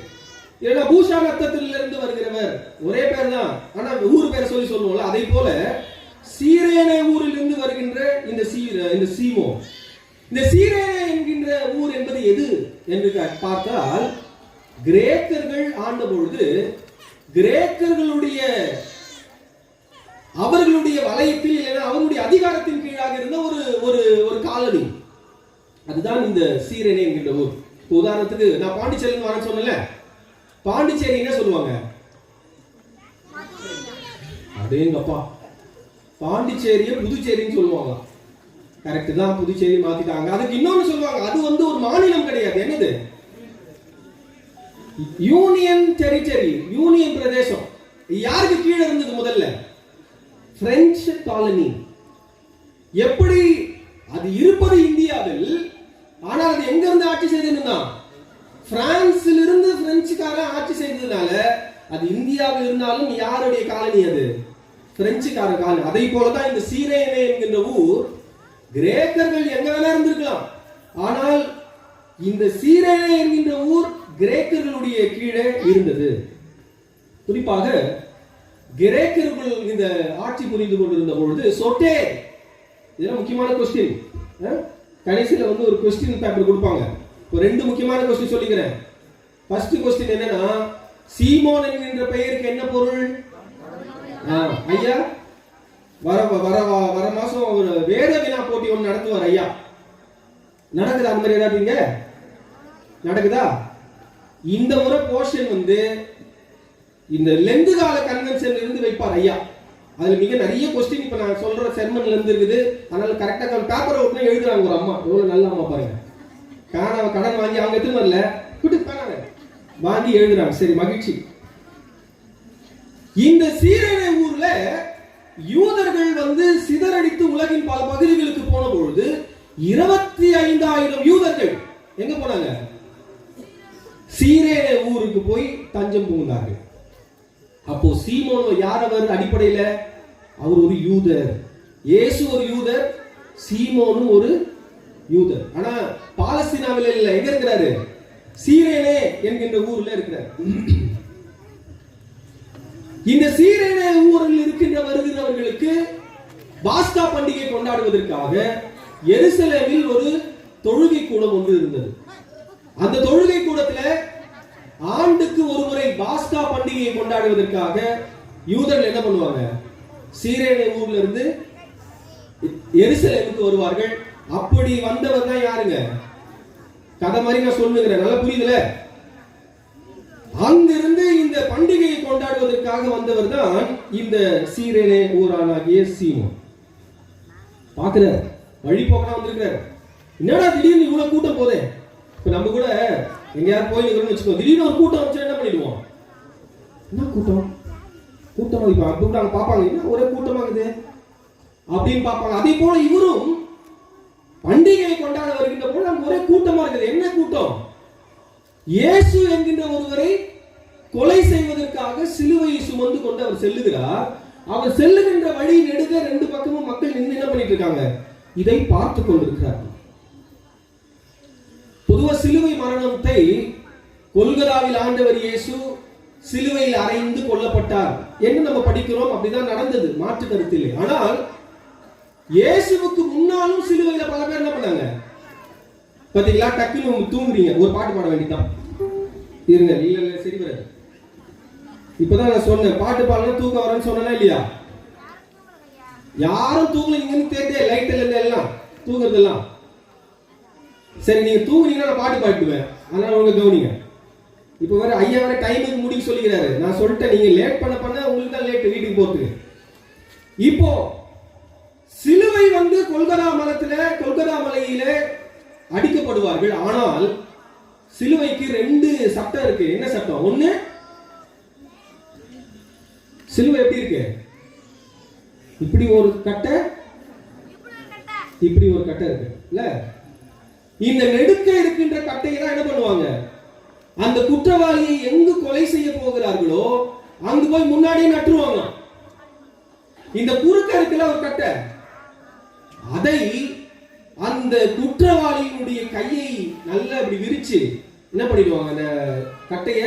இல்லைன்னா பூஷா நத்தத்தில இருந்து வருகிறவர், ஒரே பேர் தான், ஆனா ஊர் பேரை சொல்லி சொல்லுவோம்ல. அதே போல சீரேனே ஊரில் இருந்து வருகின்ற இந்த சீமோன், இந்த சீரேனே என்கின்ற ஊர் என்பது எது என்று பார்த்தால், கிரேக்கர்கள் ஆண்ட பொழுது கிரேக்கர்களுடைய அவர்களுடைய வலயத்தில் இல்லைன்னா அவர்களுடைய அதிகாரத்தின் கீழாக இருந்த ஒரு காலனி. அதுதான் இந்த சீரேனே என்கின்ற ஊர். உதாரணத்துக்கு நான் பாண்டிச்சேரின்னு வரேன்னு சொன்னல, பாண்டிச்சேரி என்ன சொல்லுவாங்க? அதேங்கப்பா, பாண்டிச்சேரியை புதுச்சேரின்னு சொல்லுவாங்க. கரெக்ட் தான், புதுச்சேரி மாத்திட்டாங்க. அதுக்கு இன்னொன்னு சொல்லுவாங்க, அது ஒரு மாநிலம் கிடையாது. என்னது? யூனியன் டெரிட்டரி, யூனியன் பிரதேசம். யாருக்கு கீழே இருந்தது முதல்ல? French colony. எப்படி அது இருப்பது இந்தியாவில், ஆனால் அது எங்க இருந்து ஆட்சி செய்ததுன்னா பிரான்சில் இருந்து பிரெஞ்சுக்காரன் ஆட்சி செய்ததுனால அது இந்தியாவில் இருந்தாலும் யாருடைய காலனி? அது பிரெஞ்சுக்கார காலனி. அதே போலதான் இந்த சீரேனே என்கின்ற ஊர் கிரேக்கர்கள் எங்க வேணா இருந்திருக்கலாம், ஆனால் இந்த சீரேனே என்கின்ற ஊர் கிரேக்கர்களுடைய கீழே இருந்தது. குறிப்பாக கிரேக்கர்கள் இந்த ஆட்சி புரிந்து கொண்டிருந்த பொழுது சொட்டே, இதெல்லாம் முக்கியமான கொஸ்டின். கடைசியில ஒரு கொஸ்டின் பேப்பர் கொடுப்பாங்க. ஒரு ரெண்டு முக்கியமான கொஸ்டின் சொல்லிக்கிறேன். ஃபர்ஸ்ட் கொஸ்டின் என்னன்னா, சீமோன் என்கின்ற பெயருக்கு என்ன பொருள்? ஐயா வர மாசம் ஒரு வேத வினா போட்டி ஒன்று நடத்துவார் ஐயா. நடக்குதா? அந்த மாதிரி ஏதாவதுங்க நடக்குதா? இந்த முறை போர்ஷன் இந்த லெந்து கால கன்வென்ஷன் இருந்து வைப்பார் ஐயா. அதுல மிக நிறைய கொஸ்டின் இப்ப நான் சொல்ற செர்மன்ல இருந்து இருக்குது. அதனால கரெக்டா பேப்பரை ஒண்ணு எழுதுறாங்க. ஒரு அம்மா, எவ்வளவு நல்ல அம்மா பாருங்க. பேனாவை கடன் வாங்கி அவங்க எடுத்து வரல, கூட்டு பேனாவை வாங்கி எழுதுறாங்க. சரி, மகிழ்ச்சி. இந்த சீரேனே ஊர்ல யூதர்கள் சிதறடித்து உலகின் பல பகுதிகளுக்கு போன பொழுது 25,000 யூதர்கள் எங்க போனாங்க? சீரேனே ஊருக்கு போய் தஞ்சம் புகுந்தார்கள். அப்போ சீமோன் யார்? அவர் அடிப்படையில அவர் ஒரு யூதர். இயேசு ஒரு யூதர், சீமோனும் ஒரு யூதர். ஆனா பாலஸ்தீனாவில் இல்ல. எங்க இருக்கிறாரு? சீரேனே என்கின்ற ஊர்ல இருக்கிறார். இந்த சீரேனே ஊரில் வருகிறவர்களுக்கு பாஸ்கா பண்டிகை கொண்டாடுவதற்காக எருசலேமில் ஒரு தொழுகை கூடம் ஒன்று இருந்தது. அந்த தொழுகை கூடத்துல ஆண்டுக்கு ஒரு முறை பாஸ்கா பண்டிகையை கொண்டாடுவதற்காக யூதர்கள் என்ன பண்ணுவாங்க? சீரேனே ஊர்ல இருந்து எருசலேமுக்கு வருவார்கள். அப்படி வந்தவர் தான் யாருங்க? கதை மாதிரி நான் சொல்லுகிறேன், நல்லா புரியுதுல? அங்கிருந்து இந்த பண்டிகையை கொண்டாடுவதற்காக வந்தவர் தான் இந்த சீரேனே ஊரானாகிய சீமோன். பாக்குற வழி போகலாம் வந்திருக்கிறார். என்னடா திடீர்னு இவ்வளவு கூட்டம் போதே? இப்ப நம்ம கூட எங்கேயாவது போயிருக்கிறோம்னு வச்சுக்கோ, திடீர்னு ஒரு கூட்டம் வச்சு என்ன பண்ணிடுவோம்? என்ன கூட்டம்? கூட்டம் கூப்பிட்டாங்க, பார்ப்பாங்க, என்ன ஒரே கூட்டமாகுது அப்படின்னு பார்ப்பாங்க. அதே போல இவரும் பண்டிகையை கொண்டாட வருகின்ற போது அங்க ஒரே கூட்டமா இருக்குது. என்ன கூட்டம்? இயேசு என்கின்ற ஒருவரை கொலை செய்வதற்காக சிலுவையை சுமந்து கொண்டு அவர் செல்லுகிறார். அவர் செல்லுகின்ற வழி நெடுக ரெண்டு பக்கமும் மக்கள் நின்று என்ன பண்ணிட்டு இருக்காங்க? இதை பார்த்து கொண்டிருக்கிறார்கள். பொதுவா சிலுவை மரணத்தை கொல்கதாவில் ஆண்டவர் இயேசு சிலுவையில் அறைந்து கொல்லப்பட்டார் என்று நம்ம படிக்கிறோம். அப்படிதான் நடந்தது, மாற்று கருத்து இல்லை. ஆனால் இயேசுவுக்கு முன்னாலும் சிலுவையில பல பேர் என்ன பண்ணாங்க பாத்தீங்களா? டக்குன்னு தூங்குறீங்க, ஒரு பாட்டு பாட வேண்டியதான். இருங்க, இல்ல சரி வராது. இப்பதான் நான் சொன்னேன், பாட்டு பாடலாம் தூக்கம் வரேன்னு சொன்னா இல்லையா? யாரும் தூங்குறீங்கன்னு தெரிஞ்சே லைட் இல்ல எல்லாம் தூங்குறதெல்லாம். சரி, நீங்க தூங்குறீங்கன்னா நான் பாட்டு பாடுவேன், அதனால உங்க கவனிங்க. இப்போ வேற ஐயா வேற டைமுக்கு முடிக்க சொல்லிக்கிறாரு. நான் சொல்லிட்டேன், நீங்க லேட் பண்ண உங்களுக்கு தான் லேட் வீட்டுக்கு போறதுக்கு. இப்போ சிலுவை கொல்கதா மலையில அடிக்கப்படுவார்கள். ஆனால் சிலுவைக்கு 2 சட்டம் இருக்கு. என்ன சட்டம்? ஒண்ணு, சிலுவை எப்படி இருக்கு? இப்படி ஒரு கட்டை, இப்படி ஒரு கட்டை இருக்கு இல்ல? இந்த நெடுக்க இருக்கின்ற கட்டையை தான் என்ன பண்ணுவாங்க, அந்த குற்றவாளியை எங்கு கொலை செய்ய போகிறார்களோ அங்கு போய் முன்னாடியே நட்டுருவாங்க. இந்த குறுக்க இருக்குல்ல ஒரு கட்டை, அதை அந்த குற்றவாளியினுடைய கையை நல்லா இப்படி விரிச்சு என்ன பண்ணிடுவாங்க, அந்த கட்டைய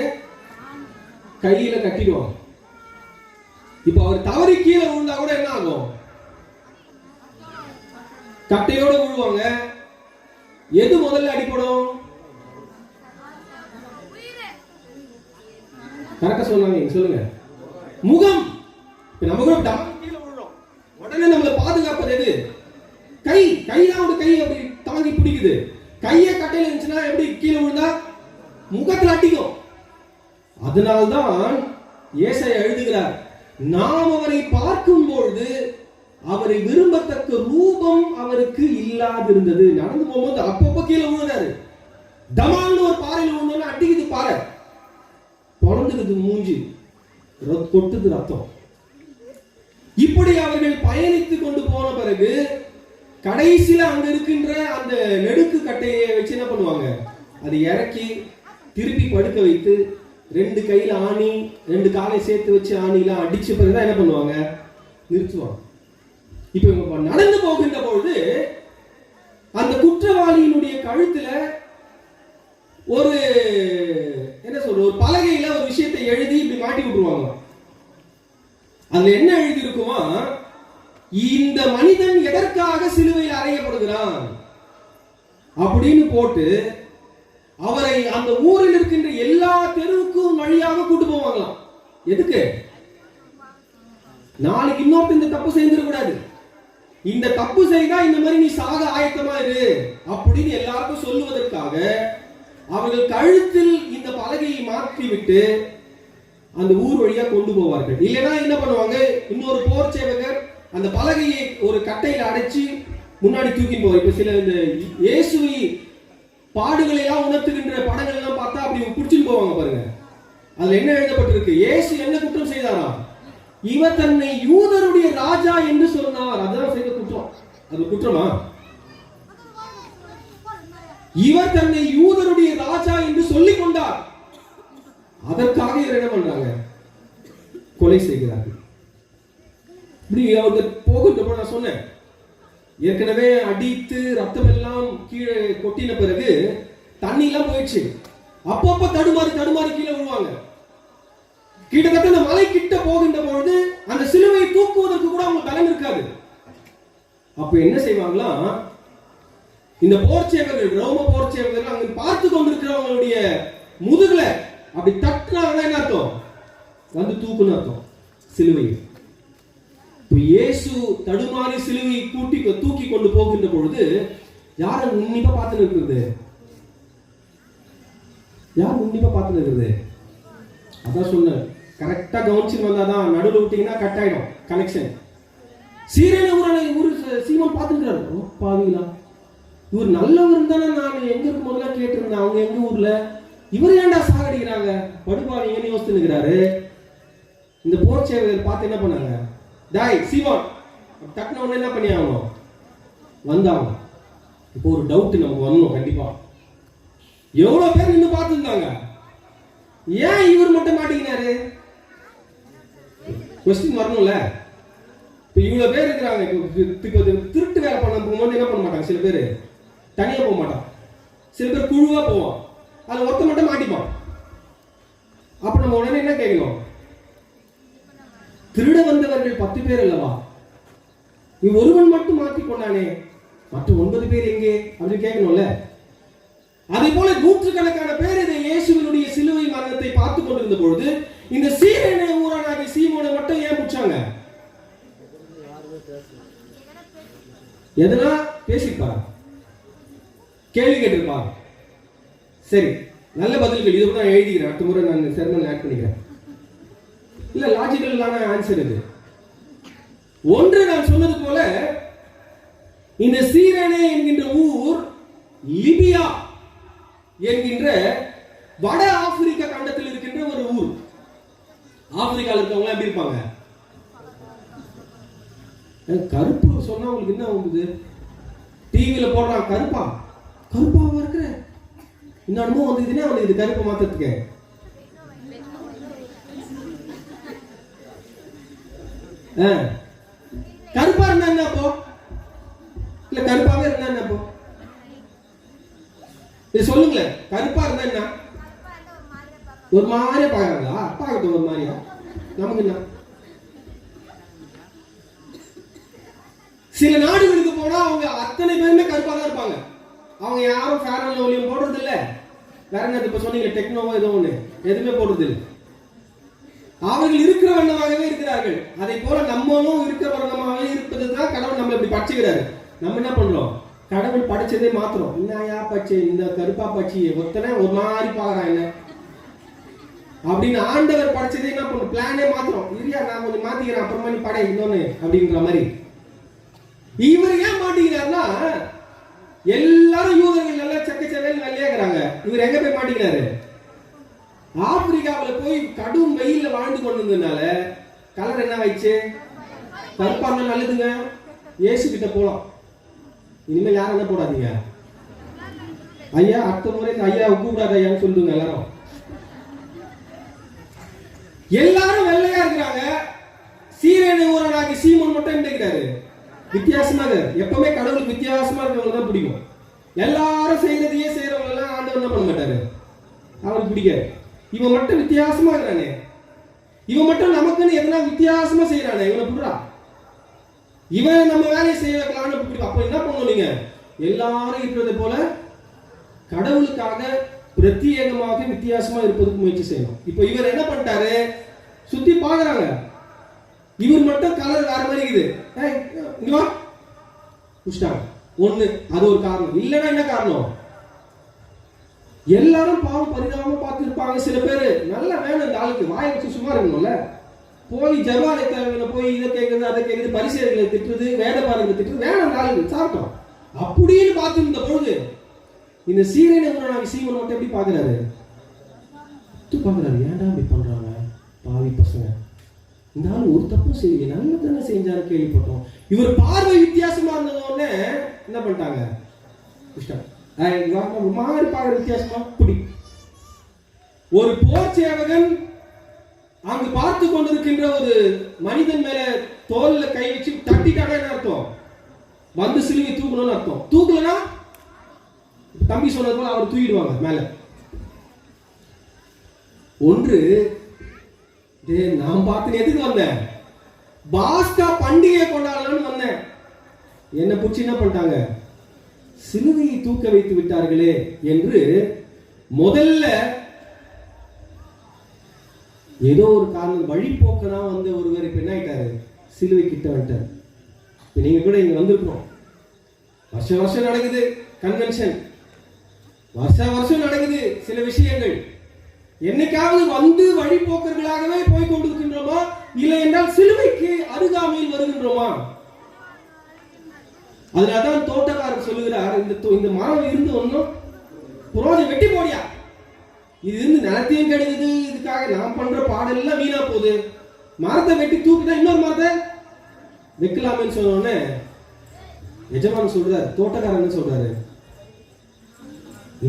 கையில கட்டிடுவாங்க. இப்ப அவர் தவறி கீழே விழுந்தா கூட என்ன ஆகும்? கட்டையோட விழுவாங்க. எது முதல்ல அடிப்படும்? கரெக்டா சொன்னாங்க, சொல்லுங்க. முகம். நம்ம கூட கீழே விழுறோம், உடனே நம்மளை பாதுகாப்பது எது? கை. கைதான் ஒரு கை அப்படி தாங்கி பிடிக்குது. கையை கட்டையில இருந்துச்சுன்னா எப்படி கீழே விழுந்தா முகத்தில் அடிக்கும். அதனால்தான் ஏசாயா எழுதுகிறார், நாம் அவரை பார்க்கும் பொழுது அவரை விரும்பத்தக்க ரூபம் அவருக்கு இல்லாதிருந்தது. நடந்து போகும்போது அப்பப்போ கீழே விழுறாரு. தமான்னு ஒரு பாறையில் விழுந்தோன்னா அடிக்குது பாறை, பொழந்துக்குது மூஞ்சி, கொட்டுது ரத்தம். இப்படி அவர்கள் பயணித்துக் கொண்டு போன பிறகு கடைசியில அங்க இருக்கின்ற அந்த நெடுக்கு கட்டையை வச்சு என்ன பண்ணுவாங்க, அதை இறக்கி திருப்பி படுக்க வைத்து 2 கையில ஆணி 2 காலை சேர்த்து வச்சு ஆணிலாம் அடிச்ச பிறகுதான் என்ன பண்ணுவாங்க, நிறுத்துவாங்க. இப்ப இவங்க நடந்து போகின்ற பொழுது அந்த குற்றவாளியினுடைய கழுத்துல ஒரு என்ன சொல்ற, ஒரு பலகையில ஒரு விஷயத்தை எழுதி இப்படி மாட்டி விட்டுருவாங்க. அதுல என்ன எழுதி இருக்குமா, இந்த மனிதன் எதற்காக சிலுவையில் அறையப்படுகிறான் அப்படின்னு போட்டு அவரை அந்த ஊரில் இருக்கின்ற எல்லா தெருவுக்கும் வழியாக கூட்டு போவாங்களாம். எதுக்கு? நாளைக்கு இன்னொருத்த இந்த தப்பு செய்திடக்கூடாது, இந்த தப்பு செய்தா இந்த மாதிரி நீ சாக ஆயத்தமா இரு அப்படின்னு எல்லாருக்கும் சொல்லுவதற்காக அவர்கள் கழுத்தில் இந்த பலகையை மாற்றி விட்டு அந்த ஊர் வழியா கொண்டு போவார்கள். இல்லைன்னா என்ன பண்ணுவாங்க, இன்னொரு போர் சேவகர் அந்த பலகையை ஒரு கட்டையில அடைச்சு முன்னாடி தூக்கி போவார். இப்ப சில இந்த இயேசுவை பாடுகளை எல்லாம் உணர்த்துகின்ற படங்கள் எல்லாம் பார்த்தா அப்படி பிடிச்சிட்டு போவாங்க பாருங்க. அதுல என்ன எழுதப்பட்டிருக்கு, இயேசு என்ன குற்றம் செய்தாரா, இவர் தன்னை யூதருடைய ராஜா என்று சொன்னார். அதுதான் செய்த குற்றம். அது குற்றமா? இவர் தன்னை யூதருடைய ராஜா என்று சொல்லிக் கொண்டார். அதற்காக இவர் என்ன பண்றாங்க, கொலை செய்கிறார்கள். இப்படி அவங்க போகின்ற நான் சொன்னேன், ஏற்கனவே அடித்து ரத்தம் எல்லாம் கீழே கொட்டின பிறகு தண்ணி எல்லாம் போயிடுச்சு. அப்பப்ப தடுமாறி கீழே விழுவாங்க. கிட்டத்தட்ட அந்த மலை கிட்ட போகின்ற பொழுது அந்த சிலுவையை தூக்குவதற்கு கூட அவங்க பலம் இருக்காது. அப்ப என்ன செய்வாங்களா, இந்த போர்ச்சேவர்கள், ரோம போர்ச்சேவர்கள் அங்க பார்த்து கொண்டிருக்கிறவங்களுடைய முதுகுல அப்படி தட்டினாங்கன்னா என்ன அர்த்தம், வந்து தூக்குன்னு அர்த்தம் சிலுவை. இயேசு தடுமாறி சிலுவை தூக்கி கொண்டு போகின்ற பொழுது யார் உன்னிப்பா பார்த்து இருக்கிறது, யார் உன்னிப்பா பார்த்து இருக்கிறது? அதான் சொன்ன, கரெக்டா கவனிச்சு வந்தாதான், நடுவில் விட்டீங்கன்னா கட் ஆயிடும் கனெக்ஷன். சீரேன ஊர் சீமான் பார்த்துக்கிறாரு, பாவீங்களா இவர் நல்லவர் தானே, நான் எங்க இருக்கும் போதெல்லாம் கேட்டிருந்தேன், அவங்க எங்க ஊர்ல, இவர் ஏன்டா சாகடிக்கிறாங்க படுபாவீங்கன்னு யோசித்து நிற்கிறாரு. இந்த போர்ச்சேவர்கள் பார்த்து என்ன பண்ணாங்க, டாய் சீமான் டக்குன உடனே என்ன பண்ணி ஆகணும், வந்தாங்க. இப்போ ஒரு டவுட் நமக்கு வரணும் கண்டிப்பா, எவ்வளவு பேர் நின்று பார்த்துருந்தாங்க, ஏன் இவர் மட்டும் மாட்டிக்கினாரு? கொஸ்டின் வரணும்ல. இப்ப இவ்வளவு பேர் இருக்கிறாங்க, திருட்டு வேலை பண்ண போகும்போது என்ன பண்ண மாட்டாங்க, சில பேர் தனியா போக மாட்டான், சில பேர் குழுவா போவான், அதுல ஒருத்த மட்டும் மாட்டிப்பான். அப்ப நம்ம உடனே என்ன கேட்கணும், திருட வந்தவர்கள் 10 பேர் அல்லவா, நீ ஒருவன் மட்டும் மாற்றி கொண்டானே, மற்ற 9 பேர் எங்கே அப்படின்னு கேட்கணும்ல. அதே போல நூற்றுக்கணக்கான பேர் இந்த இயேசுவினுடைய சிலுவை மரணத்தை பார்த்து கொண்டிருந்த பொழுது இந்த சீரேனே ஊரானாகிய சீமோனை மட்டும் ஏன் பிடிச்சாங்க? எதனா பேசிப்பாரா, கேள்வி கேட்டிருப்பார். சரி, நல்ல பதில்கள். இதை நான் எழுதிக்கிறேன், அடுத்த முறை நான் சேர்ந்து ஆட் பண்ணிக்கிறேன். இல்ல லாஜிக்கலான ஆன்சர் இது. ஒன்று, நான் சொன்னது போல இந்த சீரேனே என்கின்ற ஊர் லிபியா என்கின்ற வட ஆப்பிரிக்கா கண்டத்தில் இருக்கின்ற ஒரு ஊர். ஆப்பிரிக்கால இருக்கவங்க எப்படி இருப்பாங்க? கருப்பு சொன்னா உங்களுக்கு என்ன ஆகுது? டிவியில போடுறான் கருப்பா, கருப்பாவா இருக்கிற இந்த அனுபவம் வந்ததுன்னா அவனுக்கு இது கருப்பை மாத்திரத்துக்கு. கருப்பா இருந்தா என்ன அப்போ? இல்ல கருப்பாவே இருந்தா என்ன அப்போ? இது சொல்லுங்களேன். கருப்பா இருந்தா என்ன? ஒரு மாதிரியா பாக்குறாங்களா? பார்க்கட்டும் ஒரு மாதிரியா. நமக்கு என்ன? சில நாடுகளுக்கு போனா அவங்க அத்தனை பேருமே கருப்பா தான் இருப்பாங்க. அவங்க யாரும் ஃபேர் அண்ட் லவ்லியும் போடுறது இல்ல, வேற என்ன இப்ப சொன்னீங்க டெக்னோவோ ஏதோ ஒண்ணு, எதுவுமே போடுறது இல்லை. அவர்கள் இருக்கிற வண்ணமாகவே இருக்கிறார்கள். அதை போல நம்மளும் இருக்கிற வண்ணமாகவே இருப்பதுதான் கடவுள் நம்மளை இப்படி படைச்சுக்கிறாரு. நம்ம என்ன பண்றோம்? கடவுள் படைச்சதே மாத்திரம். என்னையா பச்சை இந்த கருப்பா பச்சியை ஒத்தனை ஒரு மாதிரி பாக்குறான் என்ன அப்படின்னு ஆண்டவர் படைச்சதே என்ன பண்ணும்? பிளானே மாத்திரம். இல்லையா நான் கொஞ்சம் மாத்திக்கிறேன், அப்புறமா நீ படை இன்னொன்னு அப்படின்ற மாதிரி. இவர் ஏன் மாட்டிக்கிறாருன்னா, எல்லாரும் யூதர்கள் எல்லாம் செக்கச்சவேல் வெள்ளையாக்குறாங்க. இவர் எங்க போய் மாட்டிக்கிறாரு? ஆப்பிரிக்காவில் போய் கடும் வெயில்ல வாழ்ந்து கொண்டிருந்ததுனால கலர் என்ன ஆயிடுச்சு? கருப்பா இருந்தா நல்லதுங்க, இயேசு கிட்ட போலாம். இனிமேல் யாரும் என்ன போடாதீங்க ஐயா, அடுத்த முறை ஐயா கூப்பிடாத ஐயான்னு சொல்லுங்க. எல்லாரும் வெள்ளையா இருக்கிறாங்க. சீரேனே ஊரனாகி சீமோன் மட்டும் இருக்கிறாரு வித்தியாசமாக. எப்பவுமே கடவுளுக்கு வித்தியாசமா இருக்கிறவங்க தான் பிடிக்கும். எல்லாரும் செய்யறதையே செய்யறவங்க எல்லாம் ஆண்டவர் என்ன பண்ண மாட்டாரு, அவருக்கு பிடிக்காது. இவன் மட்டும் வித்தியாசமா இருக்கிறானே, இவன் மட்டும் நமக்குன்னு எதனா வித்தியாசமா செய்யறானே, இவனை புடுறா, இவன் நம்ம வேலையை செய்ய வைக்கலாம்னு பிடிக்கும். அப்ப என்ன பண்ணணும்? நீங்க எல்லாரும் இருக்கிறது போல கடவுளுக்காக பிரத்யேகமாக வித்தியாசமா இருப்பதுக்கு முயற்சி செய்யணும். இப்ப இவர் என்ன பண்ணிட்டாரு? சுத்தி பாக்குறாங்க, இவர் மட்டும் கலர் வேற மாதிரி இருக்குது. ஒண்ணு, அது ஒரு காரணம். இல்லைன்னா என்ன காரணம்? எல்லாரும் பாவம் பரிதாபமா பார்த்து இருப்பாங்க. சில பேரு நல்லா வேணும் இந்த ஆளுக்கு, வாயை வச்சு சும்மா இருக்கணும்ல, போய் ஜெபாலயத்துல போய் இதை கேட்கறது அதை கேட்கறது, பரிசேயர்களை திட்டுறது, வேத பாரங்களை திட்டுறது, வேணும் அந்த ஆளுக்கு சாப்பிட்டோம் அப்படின்னு பார்த்து இருந்த பொழுது இந்த சீரேனே ஊரனாகி சீமோன் மட்டும் எப்படி பாக்குறாரு? பாக்குறாரு, ஏன்டா இப்படி பண்றாங்க பாவி பசங்க, இந்த ஆள் ஒரு தப்பும் செய்யல, நல்லதானே செஞ்சாரு கேள்விப்பட்டோம். இவர் பார்வை வித்தியாசமா இருந்ததோடனே என்ன பண்ணிட்டாங்க? மாறி பாக்குற வித்தியாசமா புடி. ஒரு போர் சேவகன் அங்கு பார்த்து கொண்டிருக்கின்ற ஒரு மனிதன் மேல தோல்ல கை வச்சு தட்டிட்டானா என்ன அர்த்தம்? வந்து சிலுவை தூக்கணும்னு அர்த்தம். தூக்கலனா தம்பி சொன்னது போல அவர் தூக்கிடுவாங்க மேல. ஒன்று, நான் பார்த்து எதுக்கு வந்தேன்? பாஸ்கா பண்டிகையை கொண்டாடலாம்னு வந்தேன். என்ன பிடிச்சி என்ன பண்ணிட்டாங்க? சிலுவையை தூக்க வைத்து விட்டார்களே என்று முதல்ல ஏதோ ஒரு காரணம், வழிபோக்கனா வந்து ஒருவர் இப்ப என்ன ஆயிட்டாரு? சிலுவை கிட்ட வந்துட்டார். நீங்க கூட இங்க வந்திருக்கிறோம், வருஷம் நடக்குது கன்வென்ஷன், வருஷம் நடக்குது சில விஷயங்கள். என்னைக்காவது வந்து வழிபோக்கர்களாகவே போய் கொண்டிருக்கின்றோமா, இல்லை என்றால் சிலுவைக்கு அருகாமையில் வருகின்றோமா? அதனால்தான் தோட்டக்காரர் சொல்லுகிறார், இந்த மரம் இருந்து ஒன்னும் புரோஜனம், வெட்டி போடியா, இது இருந்து நிலத்தையும் கெடுக்குது, இதுக்காக நாம் பண்ற பாடெல்லாம் வீணா போகுது, மரத்தை வெட்டி தூக்கிட்டா இன்னொரு மரத்தை வைக்கலாமேன்னு சொன்னோடனே எஜமான் சொல்றாரு, தோட்டக்காரன் சொல்றாரு,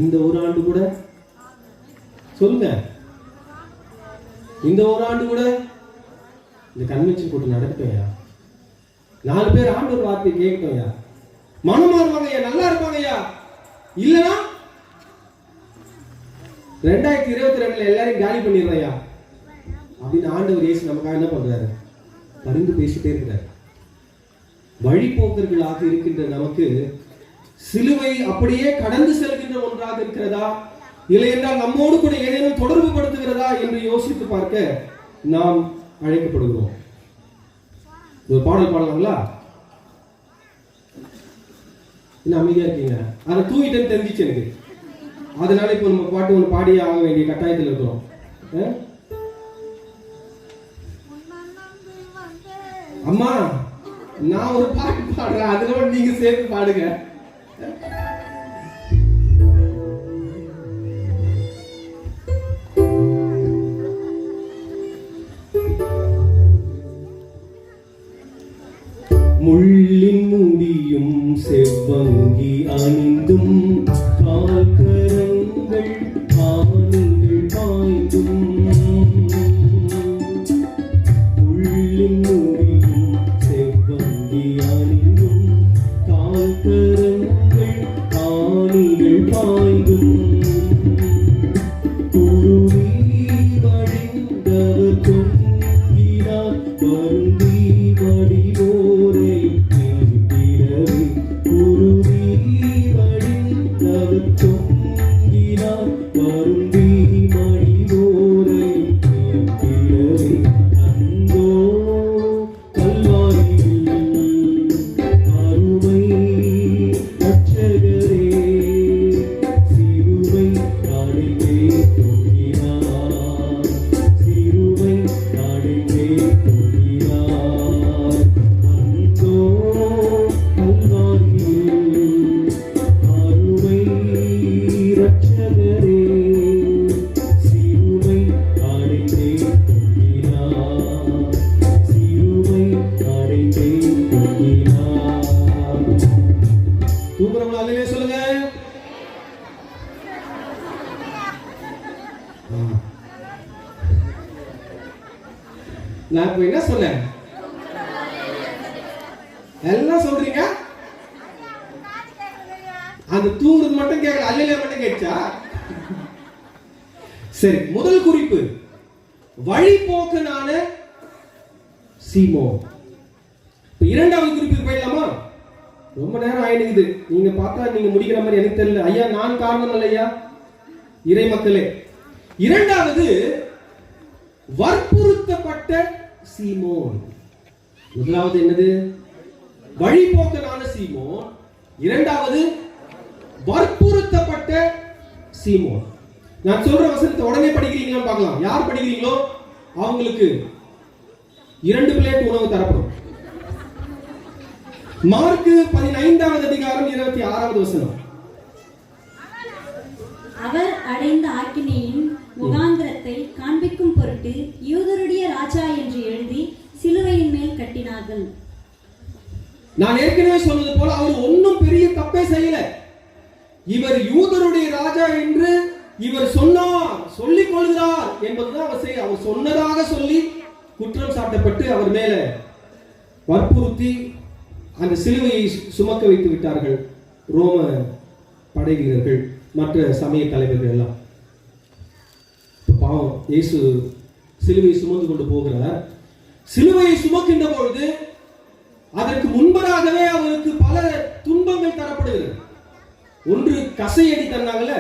இந்த ஒரு ஆண்டு கூட சொல்லுங்க, இந்த ஒரு ஆண்டு கூட இந்த கன்வென்ஷன் கூட்டம் நடக்கட்டும், 4 பேர் ஆண்டவர் வார்த்தை கேட்கட்டும், மனம் மாறுவாங்க, நல்லா இருப்பாங்க. இல்லனா 2022 எல்லாரையும் காலி பண்ணிடுறையா அப்படின்னு ஆண்டவர் இயேசு நமக்காக என்ன பண்றாரு? பரிந்து பேசிட்டே இருக்கிறார். வழிபோக்கர்களாக இருக்கின்ற நமக்கு சிலுவை அப்படியே கடந்து செல்கின்ற ஒன்றாக இருக்கிறதா, இல்லை என்றால் நம்மோடு கூட ஏதேனும் தொடர்பு படுத்துகிறதா என்று யோசித்து பார்க்க நாம் அழைக்கப்படுகிறோம். ஒரு பாடல் பாடலாங்களா? இன்னும் அமைதியா இருக்கீங்க. அதை தூங்கிட்டேன்னு தெரிஞ்சிச்சு எனக்கு. அதனால இப்போ நம்ம பாட்டு ஒன்று பாடியே ஆக வேண்டிய கட்டாயத்தில் இருக்கிறோம். அம்மா நான் ஒரு பாட்டு பாடுறேன், அதுல நீங்க சேர்த்து பாடுங்க. முள்ளின் முடியும் செவ்வங்கி அணிந்தும் கால்கரங்கள் ஆணிகள் பாய்ந்தும் முள்ளின் முடியும் செவ்வங்கி அணிந்தும் கால்கரங்கள் ஆணிகள் பாய்ந்தும் குருவி வழிந்தவர் தொங்கினார் வருந்தி வடிவோரே பிறவி குருவி வழிந்தவர் தொங்கினார் வருந்தி மடிவோரே பிறவி அந்தோ கல்வாரியில் அருமை ரட்சகரே சிறுவை அடைந்தே தொங்கினார் சிறுவை அடைந்தே தொங்கினார் அந்தோ கல்வாரியில் அருமை ரட்சகரே சிறுவை அடைந்தே தொங்கினார் சிறுவை அடைந்தே தொங்கினார். தூங்குறவங்க அல்லேலூயா சொல்லுங்க. நான் இப்ப என்ன சொன்னேன்? எல்லாம் சொல்றீங்க, அந்த தூங்குறது மட்டும் கேட்கல, அல்லேலூயா மட்டும் கேட்சா? சரி, முதல் குறிப்பு வழிபோக்கனான சீமோன். இப்ப இரண்டாவது குறிப்புக்கு போயிடலாமா? ரொம்ப நேரம் ஆயிடுது, நீங்க பார்த்தா நீங்க முடிக்கிற மாதிரி எனக்கு தெரியல. ஐயா நான் காரணம் இல்லையா, இறை மக்களே. இரண்டாவது வற்புறுத்தப்பட்ட சீமோன். முதலாவது என்னது? வழிபோக்கனான சீமோன். இரண்டாவது வற்புறுத்தப்பட்ட சீமோன். நான் சொல்ற வசனத்தை உடனே படிக்கிறீங்களான்னு பார்க்கலாம். யார் படிக்கிறீங்களோ அவங்களுக்கு 2 பிளேட் உணவு தரப்படும். மார்க் 15வது அதிகாரம் 26வது வசனம். அவர் அடைந்த ஆக்கினையின் முகாந்திரத்தை காண்பிக்கும் பொருட்டு யூதருடைய ராஜா என்று எழுதி சிலுவையின் மேல் கட்டினார்கள். நான் ஏற்கனவே சொன்னது போல அவர் ஒன்றும் பெரிய தப்பே செய்யல. இவர் யூதருடைய ராஜா என்று இவர் சொல்லிக் கொள்கிறார் என்பதுதான் அவர் சொன்னதாக சொல்லி குற்றம் சாட்டப்பட்டு அவர் மேல வற்புறுத்தி அந்த சிலுவையை சுமக்க வைத்து விட்டார்கள் ரோம படை வீரர்கள், மற்ற சமய தலைவர்கள் எல்லாம். பாவம், இயேசு சிலுவையை சுமந்து கொண்டு போகிறார். சிலுவையை சுமக்கின்ற பொழுது அதற்கு முன்பதாகவே அவருக்கு பல துன்பங்கள் தரப்படுகிறது. ஒன்று கசையடி தந்தாங்கல்ல,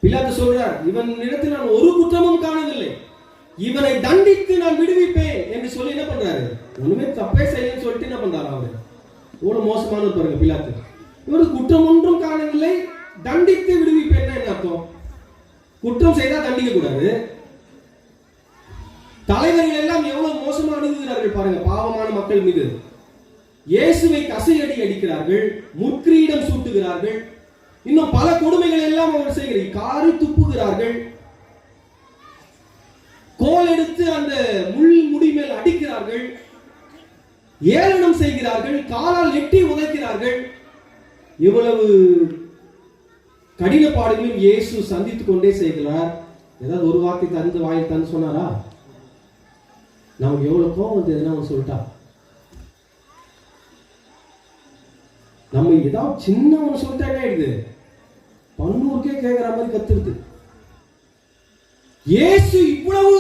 பிலாத்து சொல்றார், இவன் இடத்தில் நான் ஒரு குற்றமும் காணவில்லை, இவனை தண்டித்து நான் விடுவிப்பேன் என்று சொல்லி என்ன பண்றாரு? ஒண்ணுமே தப்பே செய்யலன்னு சொல்லிட்டு என்ன பண்றாரு? அவரு எவ்வளவு மோசமானது பாருங்க பிலாத்து. இவரு குற்றம் ஒன்றும் காணவில்லை, தண்டித்து விடுவிப்பேன். என்ன அர்த்தம்? குற்றம் செய்தா தண்டிக்க கூடாது. தலைவர்கள் எல்லாம் எவ்வளவு மோசமா அணுகுகிறார்கள் பாருங்க பாவமான மக்கள் மீது. இயேசுவை கசையடி அடிக்கிறார்கள், முற்கிரீடம் சூட்டுகிறார்கள், இன்னும் பல கொடுமைகள் எல்லாம் அவர் செய்கிறார்கள். காரி துப்புகிறார்கள், கோல் எடுத்து அந்த முள் முடி மேல் அடிக்கிறார்கள், ஏளனம் செய்கிறார்கள், காலால் எட்டி உதைக்கிறார்கள். இவ்வளவு கடின பாடுகளையும் இயேசு சந்தித்துக் கொண்டே செய்கிறார். ஏதாவது ஒரு வார்த்தை தந்து வாயில் தந்து சொன்னாரா? நமக்கு எவ்வளவு கோபம் வந்து எதுனா அவன் சொல்லிட்டா, நம்ம ஏதாவது சின்ன ஒன்று சொல்லிட்டா என்ன ஆயிடுது? பன்னூருக்கே கேட்கிற மாதிரி கத்துருது. இயேசு இவ்வளவு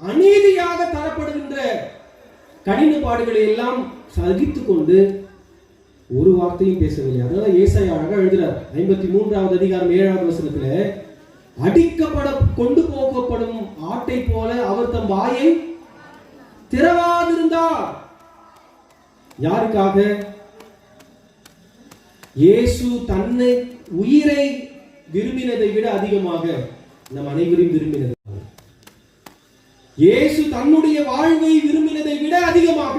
அநீதியாக தரப்படுகின்ற கடின பாடுகளை எல்லாம் சகித்துக் கொண்டு ஒரு வார்த்தையும் பேசவில்லை. அதனால ஏசாயா அழகா எழுதுறார் 53வது அதிகாரம் 7வது வசனத்துல, அடிக்கப்பட கொண்டு போகப்படும் ஆட்டை போல அவர் தம் வாயை திறவாதிருந்தார். யாருக்காக? இயேசு தன்னை உயிரை விரும்பினதை விட அதிகமாக நம் அனைவரையும் விரும்பினது. இயேசு தன்னுடைய வாழ்வை விரும்பினதை விட அதிகமாக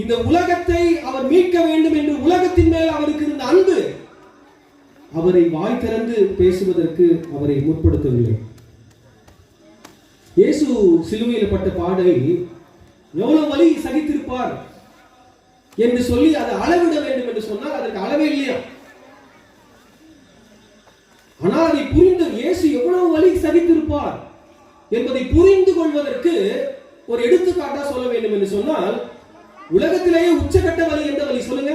இந்த உலகத்தை அவர் மீட்க வேண்டும் என்று உலகத்தின் மேல் அவருக்கு இருந்த அன்பு அவரை வாய் திறந்து பேசுவதற்கு அவரை முற்படுத்தவில்லை. இயேசு சிலுவையில் பட்ட பாடை எவ்வளவு வலி சகித்திருப்பார் என்று சொல்லி அதை அளவிட வேண்டும் என்று சொன்னால் அதற்கு அளவே இல்லையா. ஆனால் அதை புரிந்து இயேசு எவ்வளவு வலி சகித்திருப்பார் என்பதை புரிந்து கொள்வதற்கு ஒரு எடுத்துக்காட்டா சொல்ல வேண்டும் என்று சொன்னால், உலகத்திலேயே உச்சகட்ட வலி எந்த வலி சொல்லுங்க?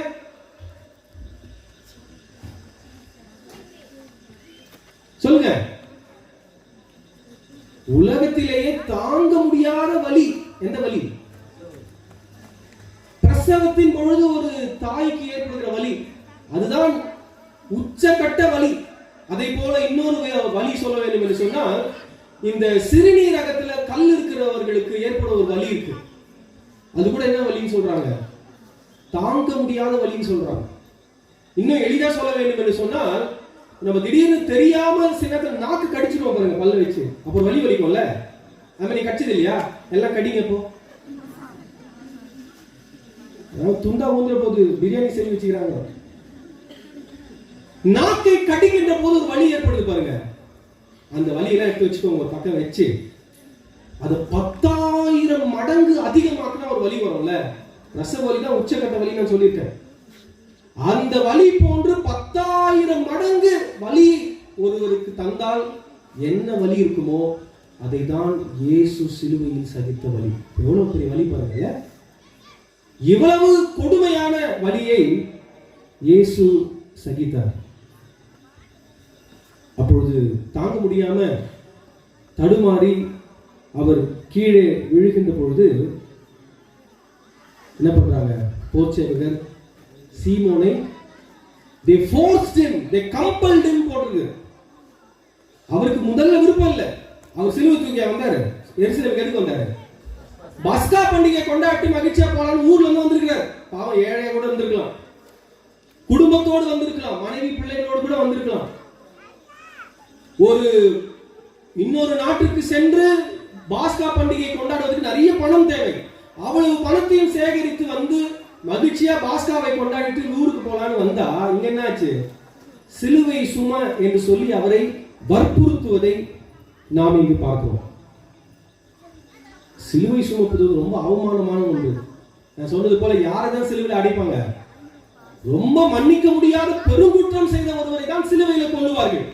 சொல்லுங்க. உலகத்திலேயே தாங்க முடியாத வலி எந்த வலி? பிரசவத்தின் பொழுது ஒரு தாய்க்கு ஏற்படுகிற வலி, அதுதான் உச்சகட்ட வலி. அதை போல இன்னொரு வலி சொல்ல வேண்டும் என்று சொன்னால், இந்த சிறுநீரகத்துல கல் இருக்கிறவர்களுக்கு ஏற்படும் ஒரு வலி இருக்கு. அது கூட என்ன வலின்னு சொல்றாங்க? தாங்க முடியாத வலின்னு சொல்றாங்க. இன்னும் எளிதா சொல்ல வேண்டும் என்று சொன்னால், நம்ம திடீர்னு தெரியாம சில நாக்கு கடிச்சிருவோம் பாருங்க பல்ல வச்சு, அப்புறம் வலி வலிக்கும்ல. அது நீ கடிச்சது இல்லையா? எல்லாம் கடிங்க. இப்போ துண்டா ஊந்துற போது பிரியாணி செஞ்சு வச்சுக்கிறாங்க. நாக்கை கடிக்கின்ற போது ஒரு வலி ஏற்படுது பாருங்க. அந்த வலியெல்லாம் எடுத்து வச்சுக்கோங்க பக்கம் வச்சு, அது 10,000 மடங்கு அதிகமாக்கினா ஒரு வலி வரும்ல. ரச வலி தான் உச்சக்கட்ட வலி நான் சொல்லியிருக்கேன். அந்த வலி போன்று 10,000 மடங்கு வலி ஒருவருக்கு தந்தால் என்ன வலி இருக்குமோ அதை தான் இயேசு சிலுவையில் சகித்த வலி. எவ்வளவு பெரிய வலி பாருங்க. இவ்வளவு கொடுமையான வலியை இயேசு சகித்தார். அப்பொழுது தாங்க முடியாம தடுமாறி அவர் கீழே விழுகின்ற பொழுது என்ன பண்றாங்க? போர்ச்சேவகர் சீமோனை they forced him, they compelled him போடுறது. அவருக்கு முதல்ல விருப்பம் இல்லை. அவர் சிலுவை தூக்கி வந்தாரு. எருசலேமுக்கு எதுக்கு வந்தாரு? பஸ்கா பண்டிகை கொண்டாடி மகிழ்ச்சியா போலான்னு ஊர்ல இருந்து வந்திருக்கிறார். பாவம் ஏழையா கூட வந்திருக்கலாம், குடும்பத்தோடு வந்திருக்கலாம், மனைவி பிள்ளைகளோடு கூட வந்திருக்கலாம். ஒரு இன்னொரு நாட்டுக்கு சென்று பாஸ்கா பண்டிகை கொண்டாடுவதற்கு நிறைய பணம் தேவை. அவ்வளவு பணத்தையும் சேகரித்து வந்து மகிழ்ச்சியா பாஸ்காவை கொண்டாடிட்டு ஊருக்கு போலான்னு வந்தா இங்க என்னாச்சு? சிலுவை சும என்று சொல்லி அவரை வற்புறுத்துவதை நாம் இங்கு பார்க்கிறோம். சிலுவை சுமப்பது ரொம்ப அவமானமான ஒன்று. நான் சொன்னது போல யாரைதான் சிலுவையில் அடிப்பாங்க? ரொம்ப மன்னிக்க முடியாத பெருங்குற்றம் செய்த ஒருவரை தான் சிலுவையில கொள்ளுவார்கள்.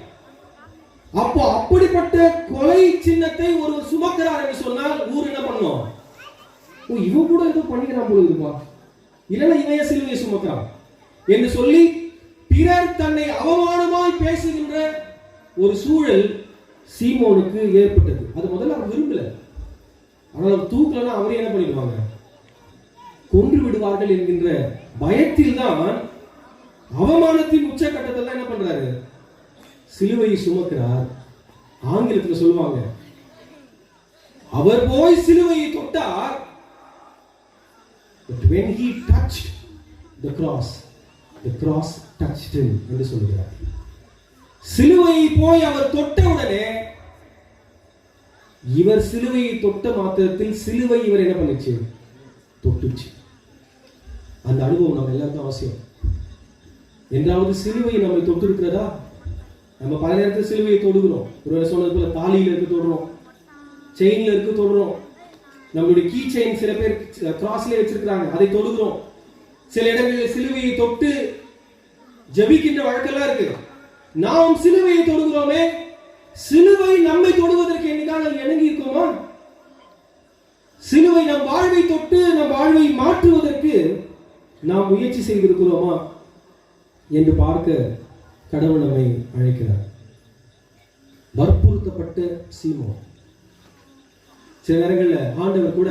அப்போ அப்படிப்பட்ட கொலை சின்னத்தை ஒருவர் சுமக்கிறார் என்று சொன்னால் ஊர் என்ன பண்ணும்? இவன் கூட ஏதோ பண்ணிக்கிறான் போல இருப்பா, இல்லைன்னா இவன் சிலுவையை சுமக்கிறான் என்று சொல்லி பிறர் தன்னை அவமானமாய் பேசுகின்ற ஒரு சூழல் சீமோனுக்கு ஏற்பட்டது. அது முதல்ல அவர் விரும்பல. ஆனால் அவர் தூக்கலன்னா அவரே என்ன பண்ணிடுவாங்க? கொன்று விடுவார்கள் என்கின்ற பயத்தில் தான் அவமானத்தின் உச்சகட்டத்தில் தான் என்ன பண்றாரு? சிலுவையை சுமக்கிறார். ஆங்கிலத்தில் சொல்லுவாங்க, அவர் போய் சிலுவையை தொட்டார். But when he touched the cross touched him என்று சொல்கிறார். சிலுவையை போய் அவர் தொட்டவுடனே இவர் சிலுவையை தொட்ட மாத்திரத்தில் சிலுவை இவர் என்ன பண்ணுச்சு? தொட்டுச்சு. அந்த அனுபவம் நம்ம எல்லாருக்கும் அவசியம். என்றாவது சிலுவை நம்மை தொட்டு இருக்கிறதா? நம்ம பல நேரத்தில் சிலுவையை தொடுகிறோம். ஒரு சொன்னது போல தாலியில இருக்கு தொடுறோம், செயின்ல இருக்கு தொடுறோம், நம்மளுடைய கீ செயின் சில பேர் கிராஸ்ல வச்சிருக்காங்க, அதை தொடுகிறோம். சில இடங்களில் சிலுவையை தொட்டு ஜபிக்கின்ற வழக்கெல்லாம் இருக்கு. நாம் சிலுவையை தொடுகிறோமே, சிலுவை நம்மை தொடுவதற்கு என்னைக்காக இணங்கி இருக்கோமா? சிலுவை நம் வாழ்வை தொட்டு நம் வாழ்வை மாற்றுவதற்கு நாம் முயற்சி செய்திருக்கிறோமா என்று பார்க்க கடவுள் நம்மை அழைக்கிறார். வற்புறுத்தப்பட்ட சீமோன். சில நேரங்களில் ஆண்டவர் கூட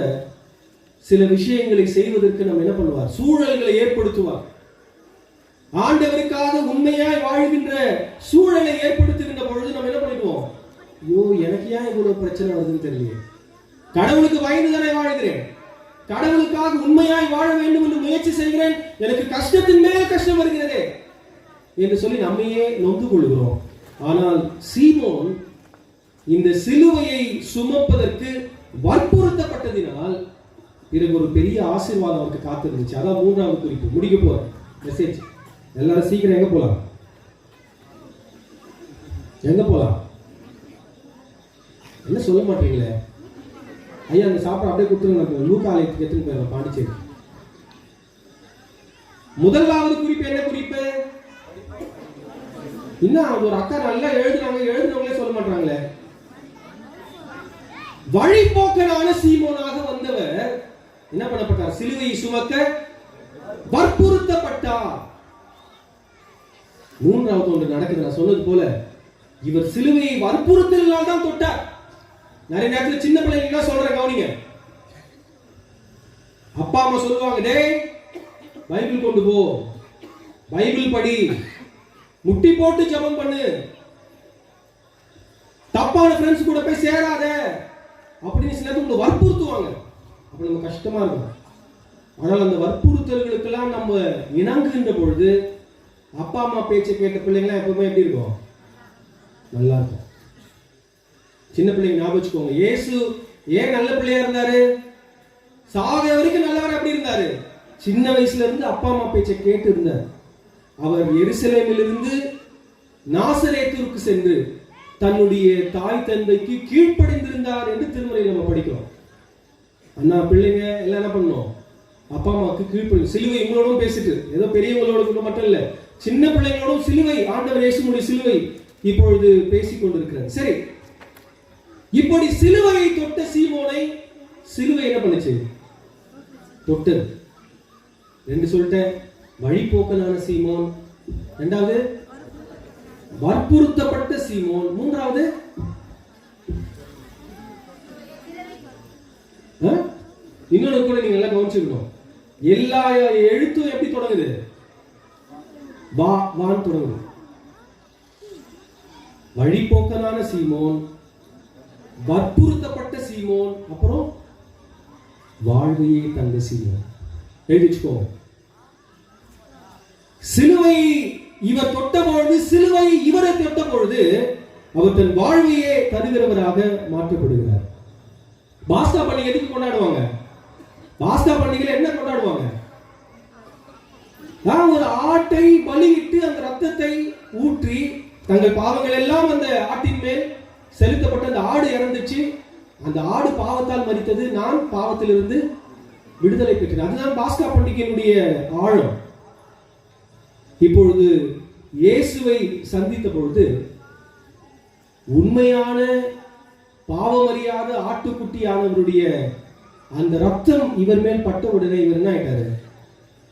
சில விஷயங்களை செய்வதற்கு நம்ம என்ன பண்ணுவார்? சூழல்களை ஏற்படுத்துவார். ஆண்டவருக்காக உண்மையாய் வாழ்கின்ற சூழலை ஏற்படுத்துகின்ற பொழுது நம்ம என்ன பண்ணிடுவோம்? ஐயோ, எனக்கு ஏன் இவ்வளவு பிரச்சனை வருதுன்னு தெரியல, கடவுளுக்கு பயந்து தானே வாழ்கிறேன், கடவுளுக்காக உண்மையாய் வாழ வேண்டும் என்று முயற்சி செய்கிறேன், எனக்கு கஷ்டத்தின் மேல் கஷ்டம் வருகிறதே என்று சொல்லி நம்மையே நொந்து கொள்கிறோம். ஆனால் சீமோன் இந்த சிலுவையை சுமப்பதற்கு வற்புறுத்தப்பட்டதினால் பிறகு ஒரு பெரிய ஆசீர்வாதம் அவருக்கு காத்திருந்துச்சு. அதான் 3வது குறிப்பு. முடிக்க போற மெசேஜ். எல்லாரும் சீக்கிரம் எங்க போலாம்? எங்க போலாம்? என்ன சொல்ல மாட்டீங்களே? ஐயா அந்த சாப்பாடு அப்படியே கொடுத்துருங்க. லூக்கா ஆலயத்துக்கு எடுத்துன்னு போயிடலாம், பாண்டிச்சேரி. முதலாவது குறிப்பு என்ன குறிப்பு? இன்னும் ஒரு அக்கா நல்லா எழுதுனவங்களே சொல்ல மாட்டாங்களே. வழிபோக்கனான சீமோனாக வந்தவர் என்ன பண்ணப்பட்டார்? சிலுவையை சுமக்க வற்புறுத்தப்பட்டார். 3வது ஒன்று நடக்குது. நான் சொன்னது போல இவர் சிலுவையை வற்புறுத்தலினால் தான் தொட்டார். நிறைய நேரத்தில் சின்ன பிள்ளைங்க சொல்ற கவனிங்க. அப்பா அம்மா சொல்லுவாங்க, டேய் பைபிள் கொண்டு போ, பைபிள் படி, முட்டி போட்டு ஜெபம் பண்ணு, தப்பான ஃப்ரெண்ட்ஸ் கூட போய் சேராத அப்படின்னு சில பேர் வற்புறுத்துவாங்க. அப்ப நம்ம கஷ்டமா இருக்கும். ஆனால் அந்த வற்புறுத்தல்களுக்கெல்லாம் நம்ம இணங்குகின்ற பொழுது அப்பா அம்மா பேச்சை கேட்ட பிள்ளைங்களாம் எப்பவுமே எப்படி இருக்கும்? நல்லா இருக்கும். சின்ன பிள்ளைங்க ஞாபகம் வச்சுக்கோங்க. இயேசு ஏன் நல்ல பிள்ளையா இருந்தாரு? சாக வரைக்கும் நல்லவர் அப்படி இருந்தாரு. சின்ன வயசுல இருந்து அப்பா அம்மா பேச்சை கேட்டு இருந்தார். அவர் எருசலேமிலிருந்து நாசரேத்திற்கு சென்று தன்னுடைய தாய் தந்தைக்கு கீழ்ப்படிந்திருந்தார் என்று திருமறையில் நம்ம படிக்கிறோம். அண்ணா பிள்ளைங்க எல்லாம் என்ன பண்ணணும்? அப்பா அம்மாவுக்கு கீழ்ப்படி. சிலுவை இவங்களோடும் பேசிட்டு, ஏதோ பெரியவங்களோட மட்டும் இல்ல, சின்ன பிள்ளைங்களோடும் சிலுவை, ஆண்டவர் இயேசுவுடைய சிலுவை இப்பொழுது பேசிக் கொண்டிருக்கிறார். சரி, இப்படி சிலுவையை தொட்ட சீமோனை சிலுவை என்ன பண்ணுச்சு? தொட்டது. 2 சொல்லிட்டேன். வழிபோக்கனான சீமோன், 2வது வற்புறுத்தப்பட்ட சீமோன், 3வது இன்னொரு கூட நீங்க எல்லாம் கவனிச்சுக்கணும். எல்லா எழுத்தும் எப்படி தொடங்குது? வா வான் தொடங்குது. வழிபோக்கனான சீமோன், வற்புறுத்தப்பட்ட சீமோன், அப்புறம் வாழ்வையே தந்த சீமோன். எழுதிச்சுக்கோ. சிலுவை இவர் தொட்ட பொழுது, சிலுவை இவரை தொட்ட பொழுது அவர் தன் வாழ்வையே தருகிறவராக மாற்றப்படுகிறார். பாஸ்கா பண்டிகை எதுக்கு கொண்டாடுவாங்க? பாஸ்கா பண்டிகையில என்ன கொண்டாடுவாங்க? ஒரு ஆட்டை பலியிட்டு அந்த ரத்தத்தை ஊற்றி தங்கள் பாவங்கள் எல்லாம் அந்த ஆட்டின் மேல் செலுத்தப்பட்ட அந்த ஆடு இறந்துச்சு. அந்த ஆடு பாவத்தால் மரித்தது, நான் பாவத்திலிருந்து விடுதலை பெற்றேன். அதுதான் பாஸ்கா பண்டிகையினுடைய ஆழம். இப்பொழுது இயேசுவை சந்தித்த பொழுது உண்மையான பாவமறியாத ஆட்டுக்குட்டியானவருடைய அந்த ரத்தம் இவர் மேல் பட்ட உடனே இவர் என்ன ஆயிட்டாரு?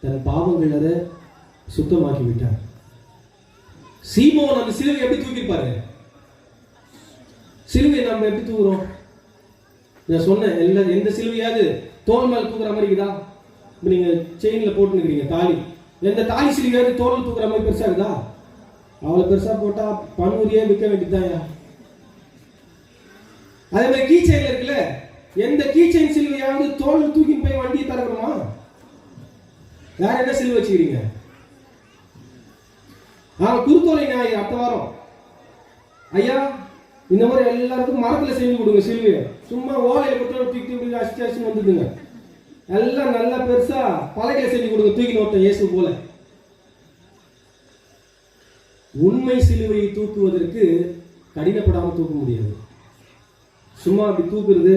தன் பாவங்கள் அதை சுத்தமாக்கி விட்டார். சீமோன் அந்த சிலுவை எப்படி தூக்கிப்பாரு? சிலுவை நம்ம எப்படி தூக்குறோம்? நான் சொன்னேன், எந்த சிலுவையாவது தோல் மேல தூக்குற மாதிரி இருக்குதா? நீங்க செயின்ல போட்டு நிக்கிறீங்க தாலி, எந்த தாலி சிலுவையாவது தோல் தூக்குற மாதிரி பெருசா இருக்குதா? அவ்வளவு பெருசா போட்டா பன்மூரியே விற்க வேண்டியதுதான். அதே மாதிரி கீ செயின் இருக்குல்ல, எந்த கீ செயின் சிலுவையாவது தோல் தூக்கி போய் வண்டியை தரணுமா? வேற என்ன சிலுவை வச்சுக்கிறீங்க? குருத்தோலை ஞாயிறு அடுத்த வாரம் ஐயா இந்த மாதிரி எல்லாருக்கும் மரத்துல செஞ்சு கொடுங்க சிலுவையை. சும்மா ஓலையில கொடுத்து தூக்கி அசிச்சு வந்துடுங்க. எல்லாம் நல்லா பெருசா பலகையில செஞ்சு கொடுங்க, தூக்கி நோட்ட இயேசு போல. உண்மை சிலுவையை தூக்குவதற்கு கடினப்படாம தூக்க முடியாது. சும்மா அப்படி தூக்குறது.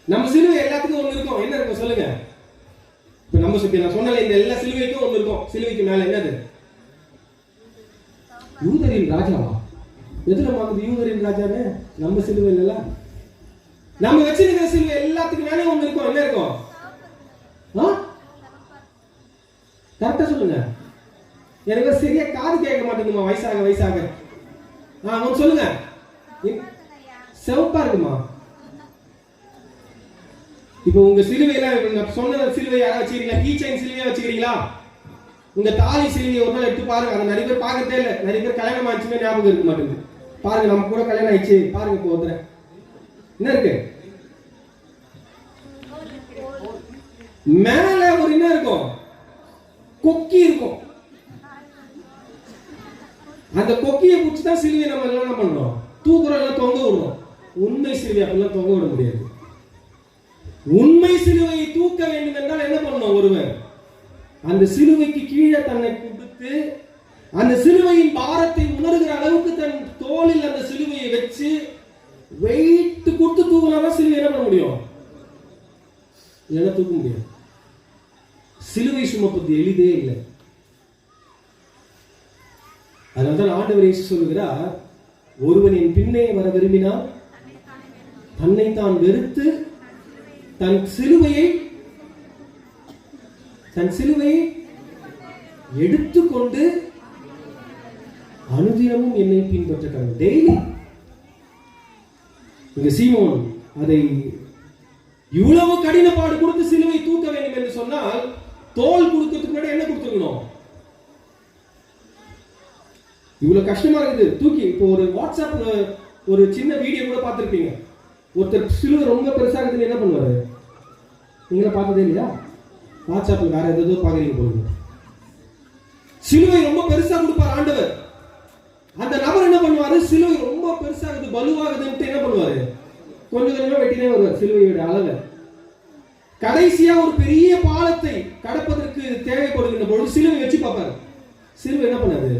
நம்ம சிலுவை எல்லாத்துக்கும் ஒண்ணு இருக்கும். என்ன இருக்கும் சொல்லுங்க? இப்ப நம்ம நான் சொன்ன இந்த எல்லா சிலுவைக்கும் ஒண்ணு இருக்கும். சிலுவைக்கு மேல என்னது? யூதரின் ராஜாவா? எதுல மாக்குது யூதரின் ராஜான்னு? நம்ம சிலுவை இல்ல, நம்ம வச்சிருக்கிற சிலுவை எல்லாத்துக்கும் மேலே ஒண்ணு இருக்கும். என்ன இருக்கும்? கரெக்டா சொல்லுங்க. எனக்கு சரியா காது கேட்க மாட்டேங்குமா வயசாக. கொஞ்சம் சொல்லுங்க. சிவப்பா இருக்குமா? இப்போ உங்க சிலுவையில சொன்ன சிலுவை யாரா வச்சுக்கிறீங்களா? Key chain Siluvaiya வச்சுக்கிறீங்களா? உங்க தாலி சிலுவையை ஒரு நாள் எடுத்து பாருங்க. அதை நிறைய பேர் பார்க்கறதே இல்லை. நிறைய பேர் கல்யாணம் ஆச்சுமே ஞாபகம் இருக்க மாட்டேங்குது. பாருங்க, நம்ம கூட கல்யாணம் ஆயிடுச்சு பாருங்க. இப்போ ஒருத்தர் என்ன இருக்கு மேல ஒரு என்ன இருக்கும்? கொக்கி இருக்கும். அந்த கொக்கியை பிடிச்சி தான் சிலுவை நம்ம எல்லாம் என்ன பண்றோம், தூக்குறோம், எல்லாம் தொங்க விடுறோம். உண்மை சிலுவை அப்படிலாம் தொங்க விட முடியாது. உண்மை சிலுவையை தூக்க வேண்டும் என்றால் என்ன பண்ணணும், ஒருவர் அந்த சிலுவைக்கு கீழே தன்னை கொடுத்து அந்த சிலுவையின் பாரத்தை உணர்கிற அளவுக்கு தன் தோளில் அந்த சிலுவையை வச்சு வெயிட் கொடுத்து தூக்கினாதான் சிலுவை என்ன பண்ண முடியும், இல்லைன்னா தூக்க முடியாது. சிலுவை சுமப்பது எளிதே இல்லை. அதனால்தான் ஆண்டவர் இயேசு சொல்லுகிறார், ஒருவன் என் பின்னே வர விரும்பினால் தன்னைத்தான் வெறுத்து தன் சிலுவையை எடுத்துக்கொண்டு அனுதினமும் என்னை பின்பற்ற கடவுள். டெய்லி இங்க சீமோன் அதை இவ்வளவு கடினப்பாடு கொடுத்து சிலுவை தூக்க வேண்டும் என்று சொன்னால் தோல் கொடுக்கிறதுக்கு முன்னாடி என்ன கொடுத்துருக்கணும், இவ்வளவு கஷ்டமா இருக்குது தூக்கி. இப்போ ஒரு வாட்ஸ்அப்ல ஒரு சின்ன வீடியோ கூட பார்த்திருப்பீங்க. ஒருத்தர் சிலுவை ரொம்ப பெருசா இருக்குன்னு என்ன பண்ணுவாரு, நீங்கள பார்த்ததே இல்லையா? வாட்ஸ்அப்ல வேற ஏதோ பாக்குறீங்க போகுது. சிலுவை ரொம்ப பெருசா கொடுப்பார் ஆண்டவர். அந்த நபர் என்ன பண்ணுவாரு, சிலுவை ரொம்ப பெருசா இருக்குது, பலுவாகுதுன்னு என்ன பண்ணுவாரு, கொஞ்சம் கொஞ்சமா வெட்டினே வருவார் சிலுவையோட அளவை. கடைசியா ஒரு பெரிய பாலத்தை கடப்பதற்கு தேவைப்படுகின்ற பொழுது சிலுவை வச்சு பார்ப்பாரு. சிலுவை என்ன பண்ணாது,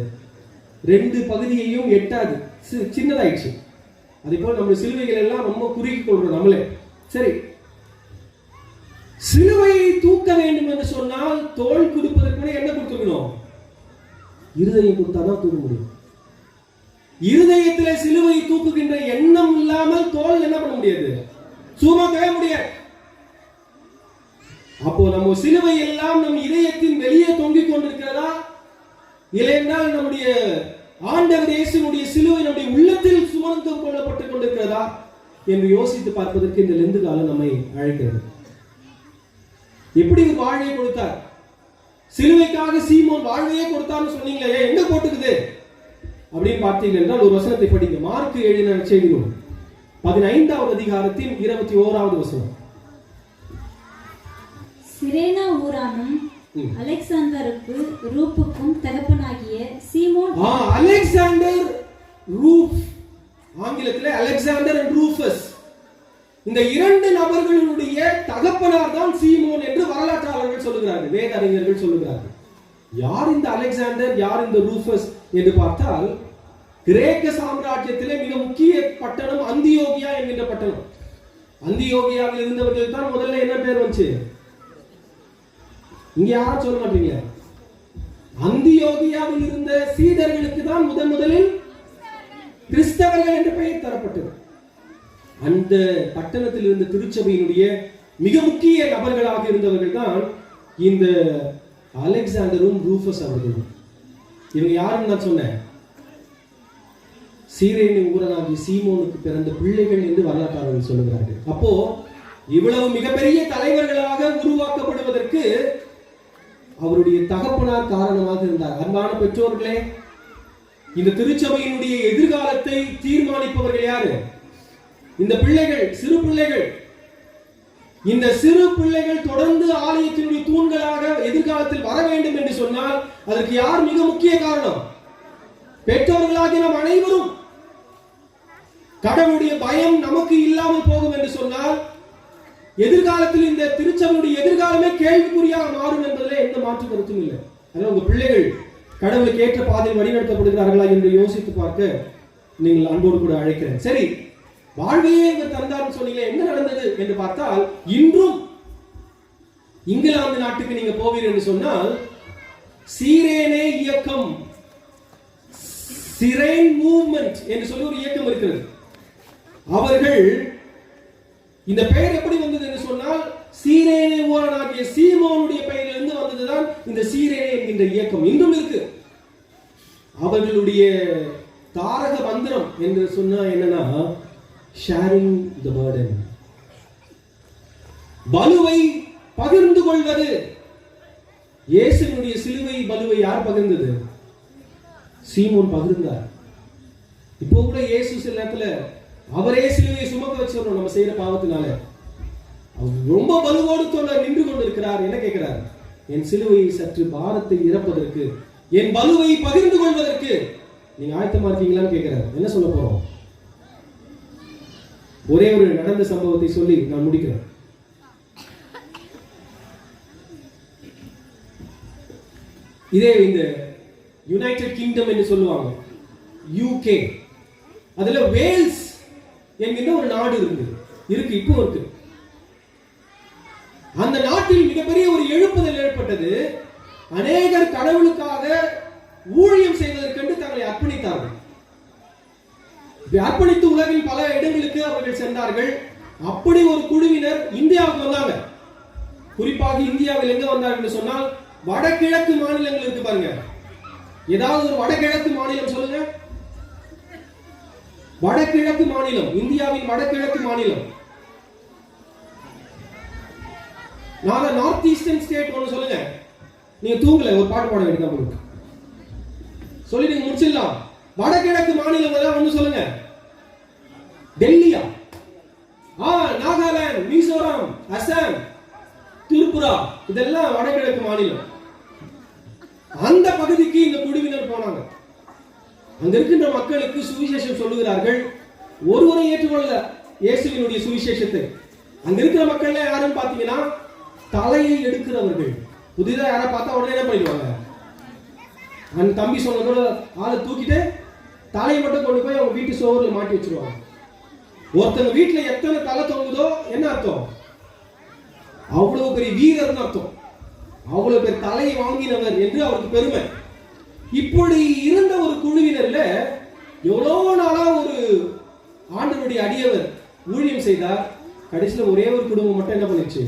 2 பகுதியையும் எட்டாது, சின்னதாயிடுச்சு. அதே போல நம்ம சிலுவைகள் எல்லாம் ரொம்ப குறுக்கி கொள்றோம் நம்மளே. சரி, சிலுவையை தூக்க வேண்டும் என்று சொன்னால் தோள் கொடுப்பதற்கு என்ன கொடுத்துக்கணும், இருதயம் கொடுத்தாதான் தூக்க முடியும். இருதயத்தில் சிலுவையை தூக்குகின்ற எண்ணம் இல்லாமல் தோல் என்ன பண்ண முடியாது, சுமக்கவே முடியாது. அப்போ நம்ம சிலுவை எல்லாம் நம் இதயத்தின் வெளியே தொங்கிக் கொண்டிருக்கிறதா, இல்லை என்றால் நம்முடைய ஆண்டவர் இயேசுவினுடைய சிலுவை நம்முடைய உள்ளத்தில் சுமந்து கொள்ளப்பட்டுக் கொண்டிருக்கிறதா என்று யோசித்து பார்ப்பதற்கு இந்த லெந்து காலம் நம்மை அழைக்கிறது. எப்படி ஒரு வாழ்வை கொடுத்தார், சிலுவைக்காக சீமோன் வாழ்வையே கொடுத்தார்னு சொன்னீங்களே, எங்க போட்டுக்குது அப்படின்னு பார்த்தீங்க என்றால் ஒரு வசனத்தை படிங்க. மார்க் எழுதின செய்தி நூல் 15வது அதிகாரத்தின் 21வது வசனம். சிரேனா ஊரானும் அலெக்சாந்தருக்கு ரூப்புக்கும் தகப்பனாகிய சீமோன். அலெக்சாண்டர் ரூப், ஆங்கிலத்தில் அலெக்சாண்டர் அண்ட் ரூஃபஸ், இந்த 2 நபர்களுடைய தகப்பனார் தான் சீமோன் என்று வரலாற்றாளர்கள் சொல்லுகிறார்கள், வேத அறிஞர்கள் சொல்லுகிறார்கள். யார் இந்த அலெக்சாண்டர், யார் இந்த ரூஃபஸ் என்று பார்த்தால், கிரேக்க சாம்ராஜ்யத்திலே மிக முக்கிய பட்டணம் அந்தியோகியா என்கின்ற பட்டணம். அந்தியோகியாவில் இருந்தவர்கள் தான் முதல்ல என்ன பேர் வந்துச்சு, இங்க யாரும் சொல்ல மாட்டீங்க. அந்தியோகியாவில் இருந்த சீடர்களுக்கு தான் முதலில் கிறிஸ்தவர்கள் என்ற பெயர் தரப்பட்டது. அந்த பட்டணத்தில் இருந்த திருச்சபையினுடைய மிக முக்கிய நபர்களாக இருந்தவர்கள் தான் இந்த அலெக்சாண்டரும் ரூஃபஸ் அவர்களும். இவங்க யாருன்னு நான் சொன்னேன், சீரேனு ஊரனாகிய சீமோனுக்கு பிறந்த பிள்ளைகள் என்று வரலாற்றாளர்கள் சொல்லுகிறார்கள். அப்போ இவ்வளவு மிகப்பெரிய தலைவர்களாக உருவாக்கப்படுவதற்கு அவருடைய தகப்பனார் காரணமாக இருந்தார். அன்பான பெற்றோர்களே, இந்த திருச்சபையினுடைய எதிர்காலத்தை தீர்மானிப்பவர்கள் யாரு, இந்த பிள்ளைகள், சிறு பிள்ளைகள். இந்த சிறு பிள்ளைகள் தொடர்ந்து ஆலயத்தினுடைய தூண்களாக எதிர்காலத்தில் வர வேண்டும் என்று சொன்னால் அதற்கு யார் மிக முக்கிய காரணம், பெற்றோர்களாகிய நாம் அனைவரும். கடவுளுடைய பயம் நமக்கு இல்லாமல் போகும் என்று சொன்னால் எதிர்காலத்தில் இந்த திருச்சபையுடைய எதிர்காலமே கேள்விக்குறியாக மாறும் என்பதில் எந்த மாற்று கருத்தும் இல்லை. அதனால உங்க பிள்ளைகள் கடவுளுக்கு ஏற்ற பாதையில் வழிநடத்தப்படுகிறார்களா என்று யோசித்து பார்க்க நீங்கள் அன்போடு கூட அழைக்கிறேன். சரி, வாழ்வையே இவர் தந்தார்னு சொன்னீங்களே, என்ன நடந்தது என்று பார்த்தால், இன்றும் இங்கிலாந்து நாட்டுக்கு நீங்க போவீர்கள் என்று சொன்னால் சீரேனே இயக்கம், சிரேன் மூவ்மெண்ட் என்று சொல்லி ஒரு இயக்கம் இருக்கிறது. அவர்கள், இந்த பெயர் எப்படி வந்தது என்று சொன்னால் சீரேனே ஊரானாகிய சீமோனுடைய பெயரிலிருந்து வந்ததுதான் இந்த சீரேனே என்கின்ற இயக்கம். இன்றும் இருக்கு. அவர்களுடைய தாரக மந்திரம் என்று சொன்னா என்னன்னா, ஷேரிங் தி பர்டன், பலுவை பகிர்ந்து கொள்வது. இயேசுவினுடைய சிலுவை பலுவை யார் பகிர்ந்தது, சீமோன் பகிர்ந்தார். இப்போ கூட இயேசு சில நேரத்துல அவரே சிலுவையை சுமக்க வச்சிடணும் நம்ம செய்யற பாவத்தினால. ரொம்ப பலுவோடு நின்று கொண்டிருக்கிறார். என்ன கேட்கிறார், என் சிலுவையை சற்று பாரத்தை இறப்பதற்கு, என் பலுவை பகிர்ந்து கொள்வதற்கு நீங்க ஆயத்தமா இருக்கீங்களான்னு கேட்கிறாரு. என்ன சொல்ல போறோம்? ஒரே ஒரு நடந்த சம்பவத்தை சொல்லி நான் முடிக்கிறேன். இதே இந்த யுனைடெட் கிங்டம் என்று சொல்லுவாங்க, UK, அதுல வேல்ஸ் என்கின்ற ஒரு நாடு இருக்கு, இப்போ இருக்கு. அந்த நாட்டில் மிகப்பெரிய ஒரு எழுப்புதல் ஏற்பட்டது. அநேகர் கடவுளுக்காக ஊழியம் செய்வதற்கென்று தங்களை அர்ப்பணித்தார்கள். அர்ப்பணித்து உலகின் பல இடங்களுக்கு அவர்கள் சென்றார்கள். அப்படி ஒரு குழுவினர் இந்தியாவுக்கு வந்தாங்க. குறிப்பாக இந்தியாவில் எங்க வந்தார்கள் சொன்னால் வடகிழக்கு மாநிலங்கள் இருக்கு பாருங்க. ஏதாவது ஒரு வடகிழக்கு மாநிலம் சொல்லுங்க. வடகிழக்கு மாநிலம், இந்தியாவின் வடகிழக்கு மாநிலம். நார்த் ஈஸ்டர்ன் ஸ்டேட் ஒன்று சொல்லுங்க. நீங்க தூங்கல, ஒரு பாட்டு பாட வேண்டியதான் சொல்லி நீங்க முடிச்சிடலாம். வடகிழக்கு மாநிலம் ஒன்று சொல்லுங்க. டெல்லியா, நாகாலாந்து, மிசோரம், அசாம், திரிபுரா, இதெல்லாம் வடகிழக்கு மாநிலம். அந்த பகுதிக்கு இந்த குழுவினர் போனாங்க. அங்க இருக்கின்ற மக்களுக்கு சுவிசேஷம் சொல்லுகிறார்கள். ஒருவரை ஏற்றுக்கொள்ள இயேசுவினுடைய சுவிசேஷத்தை. அங்க இருக்கிற மக்கள் யாருன்னு பாத்தீங்கன்னா தலையை எடுக்கிறவர்கள். புதிதாக யாரை பார்த்தா உடனே என்ன பண்ணிடுவாங்க? அந்த தம்பி சொன்னதோட ஆளை தூக்கிட்டு தலையை மட்டும் கொண்டு போய் அவங்க வீட்டு சோறுல மாட்டி வச்சிருவாங்க. ஒருத்தங்க வீட்டுல எத்தனை தலை தொங்குதோ என்ன அர்த்தம்? அவ்வளவு பெரிய வீரர்னு அர்த்தம். அவ்வளவு பெரிய தலையை வாங்கினவர் என்று அவருக்கு பெருமை. இப்படி இருந்த ஒரு குழுவினர்ல எவ்வளவு நாளா ஒரு ஆண்டவருடைய அடியவர் ஊழியம் செய்தார். கடைசியில் ஒரே ஒரு குடும்பம் மட்டும் என்ன பண்ணிச்சு?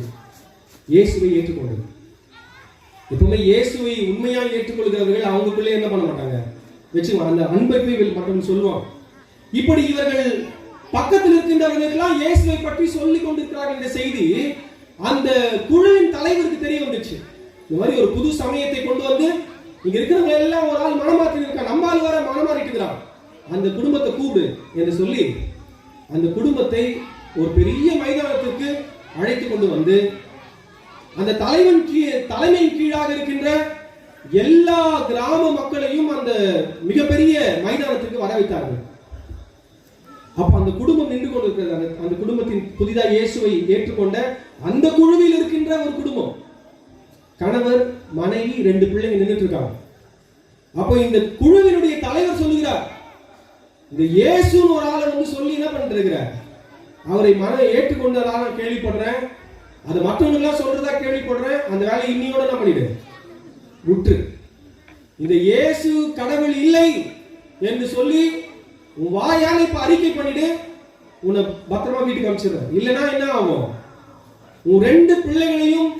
இயேசுவை ஏற்றுக்கொண்டது. எப்பவுமே இயேசுவை உண்மையாக ஏற்றுக்கொள்கிறவர்கள் அவங்களுக்குள்ளே என்ன பண்ண மாட்டாங்க, வச்சுக்குவாங்க. அந்த அன்பை மட்டும் சொல்லுவாங்க. இப்படி இவர்கள் பக்கத்தில் இருக்கின்றவர்களுக்கெல்லாம் இயேசுவை பற்றி சொல்லிக் கொண்டிருக்கிறார்கள். இந்த செய்தி அந்த குழுவின் தலைவருக்கு தெரிய வந்துச்சு. இந்த மாதிரி ஒரு புது சமயத்தை கொண்டு வந்து இங்க இருக்கிறவங்க எல்லாம் ஒரு ஆள் மனமாற்றி இருக்கா, நம்ம ஆள் வர மனமாறிட்டு இருக்கிறான், அந்த குடும்பத்தை கூப்பிடு என்று சொல்லி அந்த குடும்பத்தை ஒரு பெரிய மைதானத்திற்கு அழைத்து கொண்டு வந்து அந்த தலைமையின் கீழாக இருக்கின்ற எல்லா கிராம மக்களையும் அந்த மிகப்பெரிய மைதானத்திற்கு வர வைத்தார்கள். அப்ப அந்த குடும்பம் நின்று கொண்டிருக்கிறது. அந்த குடும்பத்தின் புதிதாக இயேசுவை ஏற்றுக்கொண்ட அந்த குழுவில் இருக்கின்ற ஒரு குடும்பம், கணவர், மனைவி, 2 பிள்ளைங்க நின்றுட்டு இருக்காங்க. அப்போ இந்த குழுவினுடைய தலைவர் சொல்லுகிறார், இந்த இயேசுன்னு ஒரு ஆளை வந்து சொல்லி என்ன பண்ணிட்டு இருக்கிறார், அவரை ஏற்றுக்கொண்டதாக கேள்விப்படுறேன், அது மற்றவங்களாம் சொல்றதா கேள்விப்படுறேன், அந்த வேலை இன்னியோட என்ன பண்ணிடு, விட்டு இந்த இயேசு கடவுள் இல்லை என்று சொல்லி உன் வாயால இப்ப அறிக்கை பண்ணிடு, உன்னை பத்திரமா வீட்டுக்கு அனுப்பிச்சிடுறேன். இல்லைன்னா என்ன ஆகும், உன் 2 பிள்ளைகளையும்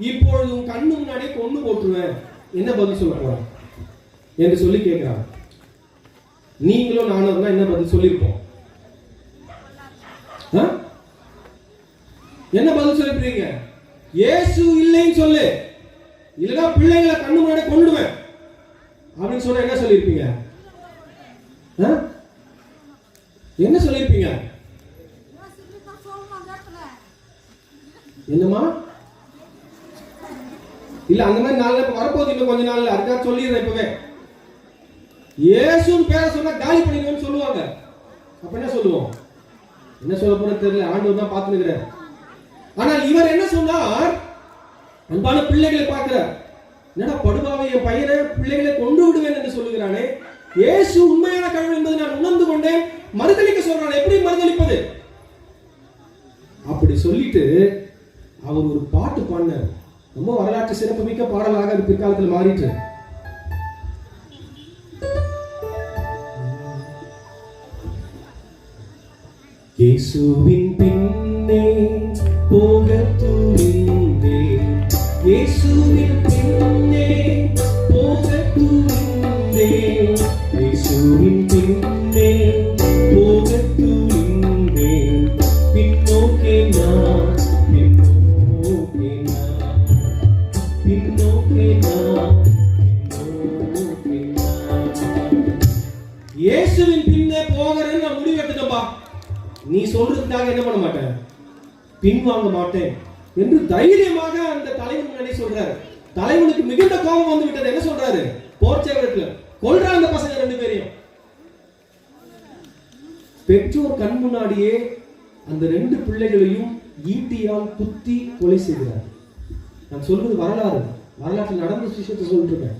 இப்பொழுது உன் கண்ணு முன்னாடியே கொண்டு போட்டுருவேன், என்ன பதில் சொல்ல போறான் என்று சொல்லி கேட்கிறாங்க. நீங்களும் நானும் தான் என்ன பதில் சொல்லியிருப்போம்? என்ன பதில் சொல்லிருப்பீங்க? இயேசு இல்லைன்னு சொல்லு, இல்லைன்னா பிள்ளைங்களை கண்ணு முன்னாடி கொண்டுடுவேன் அப்படின்னு சொன்னா என்ன சொல்லிருப்பீங்க? என்ன சொல்லிருப்பீங்க? என்னமா? இல்ல அந்த மாதிரி நாள்ல வரப்போகுது, இன்னும் கொஞ்ச நாள்ல. அதுக்காக சொல்லிடுறேன் இப்பவே. இயேசுன்னு பேரை சொன்னா காலி பண்ணிடுவேன்னு சொல்லுவாங்க. அப்ப என்ன சொல்லுவோம்? என்ன சொல்ல போற தெரியல, ஆண்டவர் தான் பார்த்துக்கிறார். ஆனால் இவர் என்ன சொன்னார்? அன்பான பிள்ளைகளை பார்க்கிறார். என்னடா படுபாவை, என் பையனை பிள்ளைகளை கொண்டு விடுவேன் என்று சொல்லுகிறானே, இயேசு உண்மையான கடவுள் என்பதை நான் உணர்ந்து கொண்டேன், மறுதலிக்க சொல்றான், எப்படி மறுதலிப்பது? அப்படி சொல்லிட்டு அவர் ஒரு பாட்டு பாடினார். ரொம்ப வரலாற்று சிறப்புமிக்க பாடலாக அது பிற்காலத்தில் மாறிட்டு. இயேசுவின் பின்னே போக துணிந்தேன், இயேசுவின் பின்னே போக துணிந்தேன், இயேசுவின் பின்னே போக துணிந்தேன், பின்னோக்கே நான், பின்னோக்கே நான், பின்னோக்கே நான், பின்னோக்கே நான். இயேசுவின் பின்னே போகிறேன்னு நான் முடிவெடுத்துட்டேன்பா. நீ சொல்றதுக்காக என்ன பண்ண மாட்டேன், பின்வாங்க மாட்டேன் என்று தைரியமாக அந்த தலைவன் முன்னாடி சொல்றாரு. தலைவனுக்கு மிகுந்த கோபம் வந்து விட்டது. என்ன சொல்றாரு? போர்ச்சேவரத்துல கொல்ற அந்த பசங்க 2 பேரையும். பெற்றோர் கண் முன்னாடியே அந்த 2 பிள்ளைகளையும் ஈட்டியால் குத்தி கொலை செய்கிறார். நான் சொல்வது வரலாற்றில் நடந்த விஷயத்தை சொல்லிட்டு இருக்கேன்.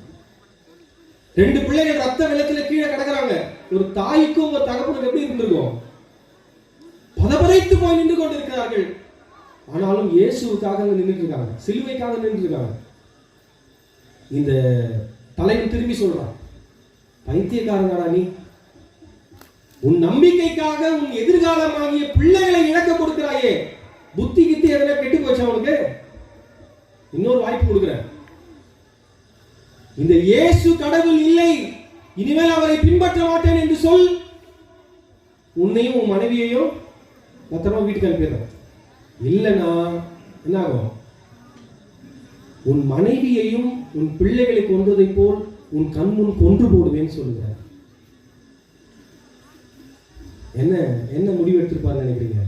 2 பிள்ளைகள் ரத்த வெள்ளத்துல கீழே கிடக்குறாங்க. ஒரு தாய்க்கும் ஒரு தகப்பனுக்கு எப்படி இருந்திருக்கும்? பதபதைத்து போய் நின்று கொண்டிருக்கிறார்கள். ஆனாலும் இயேசுவுக்காக நின்றுட்டு இருக்காங்க, சிலுவைக்காக நின்று இருக்காங்க. இந்த தலைவன் திரும்பி சொல்றான், பைத்தியக்காரங்கடா நீ, உன் நம்பிக்கைக்காக உன் எதிர்காலமாகிய பிள்ளைகளை இழக்க கொடுக்கிறாயே, புத்தி கித்தி எதனா கெட்டு போச்சு அவனுக்கு, இன்னொரு வாய்ப்பு கொடுக்கிறேன். இந்த இயேசு கடவுள் இல்லை, இனிமேல் அவரை பின்பற்ற மாட்டேன் என்று சொல், உன்னையும் உன் மனைவியையும் பத்திரமா வீட்டுக்கு அனுப்பிடுறேன். இல்லைன்னா என்ன ஆகும்? உன் மனைவியையும் உன் பிள்ளைகளை கொன்றதை போல் உன் கண் முன் கொன்று போடுவேன்னு சொல்லுகிறார். என்ன என்ன முடிவு எடுத்திருப்பாரு நினைக்கிறீங்க?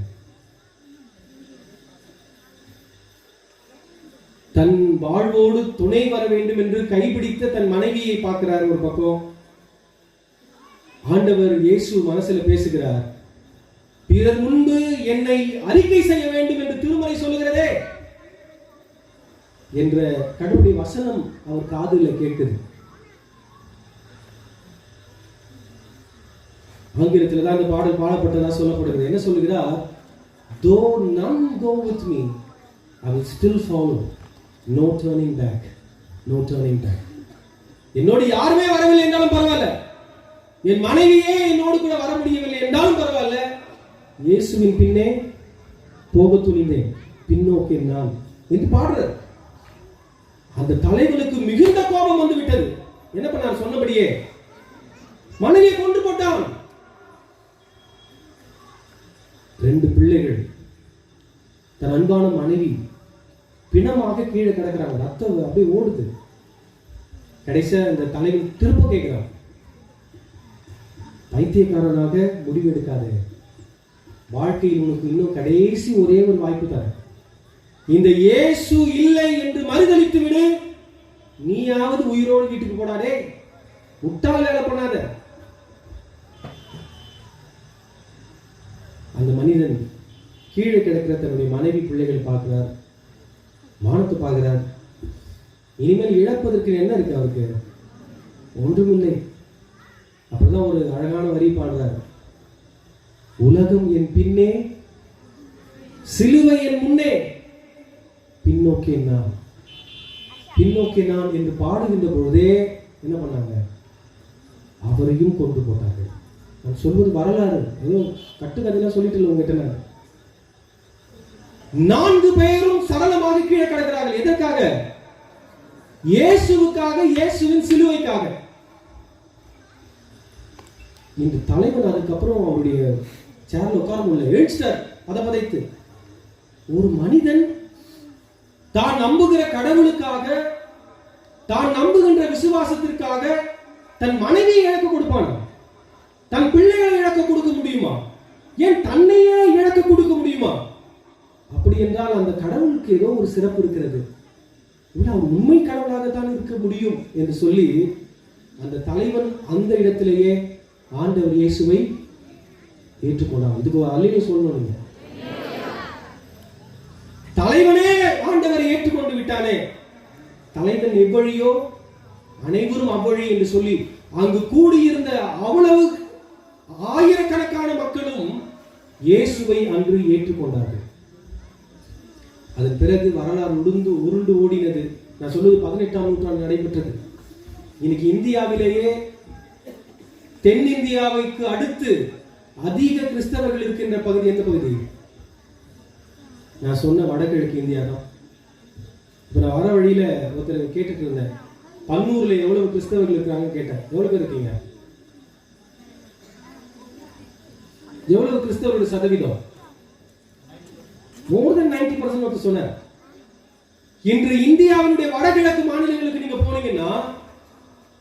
தன் வாழ்வோடு துணை வர வேண்டும் என்று கைப்பிடித்த தன் மனைவியை பார்க்கிறார் ஒரு பக்கம். ஆண்டவர் இயேசு மனசுல பேசுகிறார், பிறர் முன்பு என்னை அறிக்கை செய்ய வேண்டும் என்று திருமறை சொல்லுகிறதே என்ற கடவுளுடைய வசனம் அவர் காதுல கேட்குது. ஆங்கிலத்தில் தான் இந்த பாடல் பாடப்பட்டதா சொல்லப்படுகிறது. என்ன சொல்லுகிறார்? Though none go with me, I will still follow. No turning back. No turning back. என்னோடு யாருமே வரவில்லை என்றாலும் பரவாயில்ல, என் மனைவியே என்னோடு கூட வர முடியவில்லை என்றாலும் பரவாயில்ல, இயேசுவின் பின்னே போக துணிந்தேன், பின்னோக்கி நான் என்று பாடுறார். அந்த தலைவனுக்கு மிகுந்த கோபம் வந்து விட்டது. என்ன பண்ணார்? சொன்னபடியே மனைவியை கொண்டு போட்டான். 2 பிள்ளைகள், தன் அன்பான மனைவி பிணமாக கீழே கிடக்கிறாங்க, ரத்தம் அப்படியே ஓடுது. கடைசியா இந்த தலைவன் திரும்ப கேட்கிறான், பைத்தியக்காரனாக முடிவெடுக்காது, வாழ்க்கையில் உனக்கு இன்னும் கடைசி ஒரே ஒரு வாய்ப்பு தர, இந்த இயேசு இல்லை என்று மறுதளித்து விடு, நீயாவது உயிரோடு வீட்டுக்கு போடாதே, முட்டாள் வேலை பண்ணாத. அந்த மனிதன் கீழே கிடக்கிற தன்னுடைய மனைவி பிள்ளைகளை பார்க்கிறார், வானத்தை பார்க்கிறார். இனிமேல் இழப்பதற்கு என்ன இருக்கு அவருக்கு? ஒன்றுமில்லை. அப்படிதான் ஒரு அழகான வரி பாடுறார், உலகம் என் பின்னே, சிலுவை என் முன்னே, பின்னோக்கி நான், பின்னோக்கி நான் என்று பாடுகின்ற பொழுதே என்ன பண்ணாங்க? அவரையும் கொண்டு போட்டார்கள். நான் சொல்வது வரலாறு, ஏதோ கட்டுக்கதையெல்லாம் சொல்லிட்டு இல்லை உங்ககிட்ட. 4 பேரும் சடலமாக கீழே கிடக்கிறார்கள். எதற்காக? இயேசுவுக்காக, இயேசுவின் சிலுவைக்காக. இந்த தலைவன் அதுக்கப்புறம் அவருடைய சேர்ல உட்கார முடியல, எழுச்சிட்டார் பதைத்து. ஒரு மனிதன் தான் நம்புகிற கடவுளுக்காக, தான் நம்புகின்ற விசுவாசத்திற்காக தன் மனைவியை இழக்க கொடுப்பான், தன் பிள்ளைகளை இழக்க கொடுக்க முடியுமா? ஏன் தன்னையே இழக்க கொடுக்க முடியுமா? அப்படி என்றால் அந்த கடவுளுக்கு ஏதோ ஒரு சிறப்பு இருக்கிறது, அவர் உண்மை கடவுளாகத்தான் இருக்க முடியும் என்று சொல்லி அந்த தலைவன் அந்த இடத்திலேயே ஆண்டவர் இயேசுவை ஏற்றுக்கொண்டான். இதுக்கு ஒரு அல்லேலூயா சொல்லணும். தலைவனே ஆண்டவரை ஏற்றுக்கொண்டு விட்டானே, தலைவன் எவ்வழியோ அனைவரும் அவ்வழி என்று சொல்லி அங்கு கூடியிருந்த அவ்வளவு ஆயிரக்கணக்கான மக்களும் இயேசுவை அன்று ஏற்றுக்கொண்டார்கள். அதன் பிறகு வரலாறு உருண்டு ஓடினது. நான் சொல்வது 18ஆம் நூற்றாண்டு நடைபெற்றது. இன்னைக்கு இந்தியாவிலேயே தென்னிந்தியாவுக்கு அடுத்து அதிக கிறிஸ்தவர்கள் இருக்கின்ற பகுதி எந்த பகுதி? நான் சொன்ன வடகிழக்கு இந்தியா தான். இப்ப நான் வர வழியில ஒருத்தர் கேட்டுட்டு இருந்தேன், பன்னூர்ல எவ்வளவு கிறிஸ்தவர்கள் இருக்காங்க கேட்டேன். எவ்வளவு பேர் இருக்கீங்க? எவ்வளவு கிறிஸ்தவர்கள் சதவீதம்? more than 90% சொன்னார். இன்று இந்தியாவினுடைய வடகிழக்கு மாநிலங்களுக்கு நீங்க போனீங்கன்னா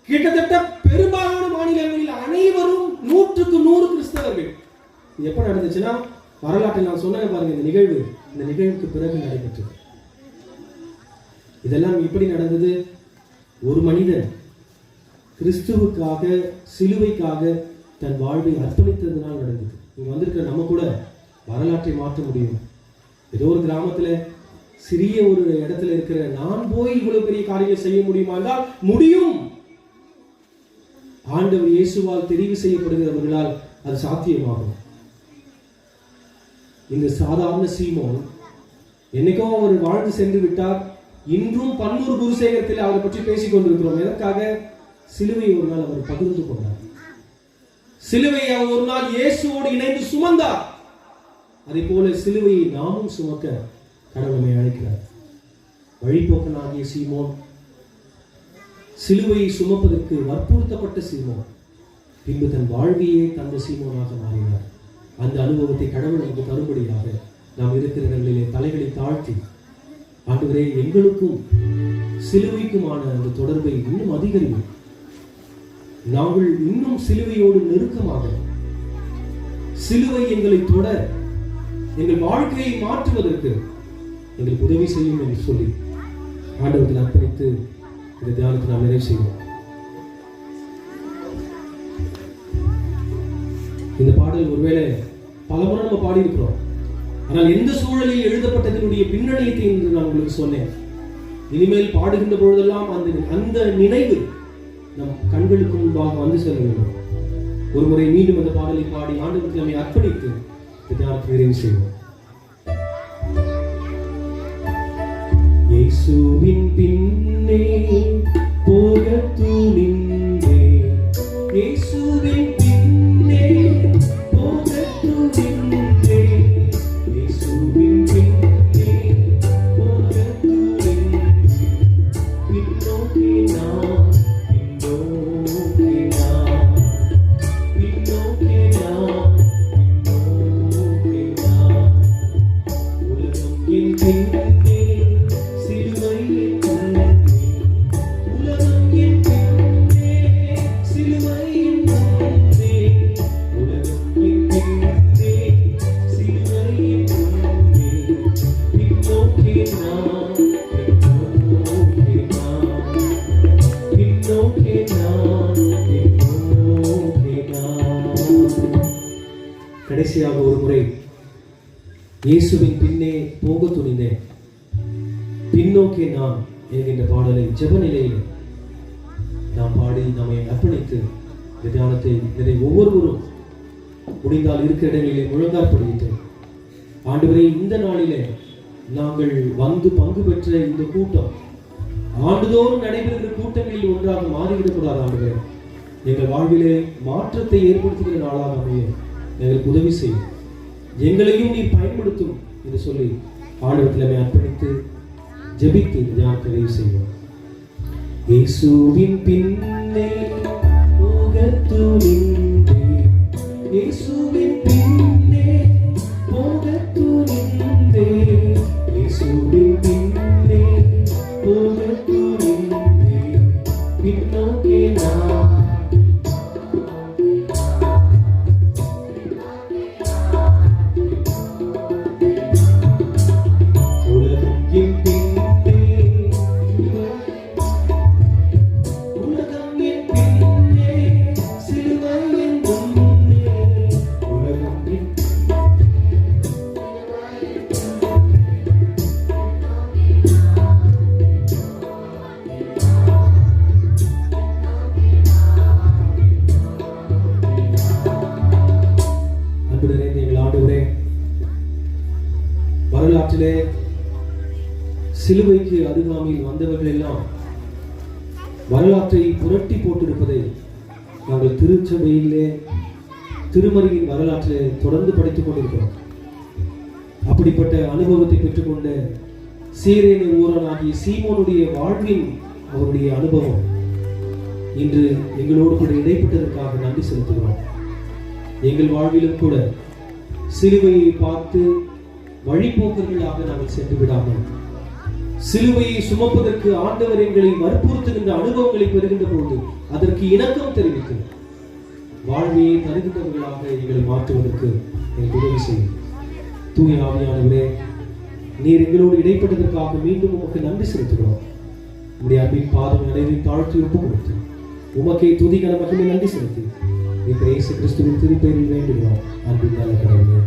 கிட்டத்தட்ட பெரும்பாலான மாநிலங்களில் அனைவரும் 100க்கு 100 கிறிஸ்தவர்கள். இது எப்ப நடந்துச்சுன்னா வரலாற்றில் நான் சொன்னேன் பாருங்க, இந்த நிகழ்வுக்கு பிறகு நடைபெற்றது. இதெல்லாம் எப்படி நடந்தது? ஒரு மனிதன் கிறிஸ்துவுக்காக, சிலுவைக்காக தன் வாழ்வை அர்ப்பணித்ததனால் நடந்தது. இங்க வந்திருக்கிற நம்ம கூட வரலாற்றை மாற்ற முடியும். ஏதோ ஒரு கிராமத்துல சிறிய ஒரு இடத்துல இருக்கிற நான் போய் இவ்வளவு பெரிய காரியங்கள் செய்ய முடியுமா என்றால் முடியும். ஆண்டவர் இயேசுவால் தெரிவு செய்யப்படுகிறவர்களால் அது சாத்தியமாகும். இந்த சாதாரண சீமோன் என்னைக்கோ அவர் வாழ்ந்து சென்று விட்டார். இன்றும் பன்னூர் குருசேகரத்தில் அவரை பற்றி பேசிக் கொண்டிருக்கிறோம். எதற்காக? சிலுவையை ஒரு நாள் அவர் பகிர்ந்து கொண்டார். சிலுவையை அவர் ஒரு நாள் இயேசுவோடு இணைந்து சுமந்தார். அதே போல சிலுவையை நாமும் சுமக்க கடவுளை அழைக்கிறார். வழிபோக்கனாகிய சீமோன், சிலுவையை சுமப்பதற்கு வற்புறுத்தப்பட்ட சீமோன், பின்பு தன் வாழ்வையே தந்த சீமோனாக மாறினார். அந்த அனுபவத்தை கடவுள் நமக்கு தரும்படியாக நாம் இருக்கிற இடங்களிலே தலைகளை தாழ்த்தி, ஆண்டவரே எங்களுக்கும் சிலுவைக்குமான அந்த தொடர்பை இன்னும் அதிகரிக்கும், நாங்கள் இன்னும் சிலுவையோடு நெருக்கமாக, சிலுவை எங்களை தொட எங்கள் வாழ்க்கையை மாற்றுவதற்கு எங்களுக்கு உதவி செய்யும் என்று சொல்லி ஆண்டவர்கள் அர்ப்பணித்து இந்த தியானத்தை நாம் நிறைவு செய்வோம். இந்த பாடல் ஒருவேளை பலமுறை நம்ம பாடி இருக்கிறோம். ஆனால் எந்த சூழலில் எழுதப்பட்டதனுடைய பின்னணியத்தை என்று நான் உங்களுக்கு சொன்னேன். இனிமேல் பாடுகின்ற பொழுதெல்லாம் அந்த நினைவு நம் கண்களுக்கு முன்பாக வந்து செல்ல வேண்டும். ஒரு முறை மீண்டும் அந்த பாடலை பாடி ஆண்டவருக்கு நம்மை அர்ப்பணித்து இந்த தியானத்தை நிறைவு செய்வோம். இயேசுவின் பின்னே போக துணிந்தேன், இயேசுவின் பின்னே போக துணிந்தேன், இயேசுவின் பின்னே போக துணிந்தேன், பின்னோக்கி நான், பின்னோக்கி நான், பின்னோக்கி நான், பின்னோக்கி நான், உலகம் என் பின்னே கடைசியாக ஒரு முறை இயேசுவின் பின்னே போக துணிந்தேன், பின்னோக்கே நான் என்கின்ற பாடலை ஜெப நிலையில் நாம் பாடி நம்மை அர்ப்பணித்து இந்த தியானத்தை இதை ஒவ்வொருவரும் முடிந்தால் இருக்கிற இடங்களிலே முழங்காற்படியிட்டு, ஆண்டவரே இந்த நாளிலே நாங்கள் வந்து பங்கு பெற்ற இந்த கூட்டம் ஆண்டுதோறும் நடைபெறுகிற கூட்டங்களில் ஒன்றாக மாறிவிடக்கூடாது. ஆண்டவரே எங்கள் வாழ்விலே மாற்றத்தை ஏற்படுத்துகிற நாளாக அமைய எங்களுக்கு உதவி செய்யும், எங்களையும் நீ பயன்படுத்தும் என்று சொல்லி ஆண்டவரிடத்திலே அர்ப்பணித்து ஜெபித்து தியானத்தை நிறைவு செய்வோம். இயேசுவின் பின்னே போக துணிந்தேன், இயேசுவின் பின்னே போக துணிந்தேன், இயேசுவின் பின்னே போக துணிந்தேன், பின்னோக்கே நான், வரலாற்றிலே சிலுவைக்கு அருகாமையில் வந்தவர்கள் எல்லாம் வரலாற்றை புரட்டி போட்டிருப்பதை நாங்கள் திருச்சபையிலே திருமறையின் வரலாற்றை தொடர்ந்து படித்துக் கொண்டிருக்கிறோம். அப்படிப்பட்ட அனுபவத்தை பெற்றுக்கொண்ட சீரேனு ஊரானாகிய சீமோனுடைய வாழ்வின் அவருடைய அனுபவம் இன்று எங்களோடு கூட இடைப்பட்டதற்காக நன்றி செலுத்துகிறோம். எங்கள் வாழ்விலும் கூட சிலுவையை பார்த்து வழிபோக்கர்களாக நாங்கள் சென்று விடாமல், சிலுவையை சுமப்பதற்கு ஆண்டவர் எங்களை வற்புறுத்துகின்ற அனுபவங்களை பெறுகின்ற பொழுது அதற்கு இணக்கம் தெரிவித்து வாழ்வையை தருகின்றவர்களாக எங்களை மாற்றுவதற்கு எங்களுக்கு உதவி செய்யும். தூய ஆவியானவரே, நீர் எங்களோடு இடைப்பட்டதற்காக மீண்டும் உமக்கு நன்றி செலுத்துகிறோம். உடைய அன்பின் பாதம் நினைவை தாழ்த்தி ஒப்பு கொடுத்து உமக்கே துதிகளை மட்டுமே நன்றி செலுத்தி இயேசு கிறிஸ்துவின் திருப்பெயரில் வேண்டுகிறோம் அன்பின் நல்ல கடவுளே.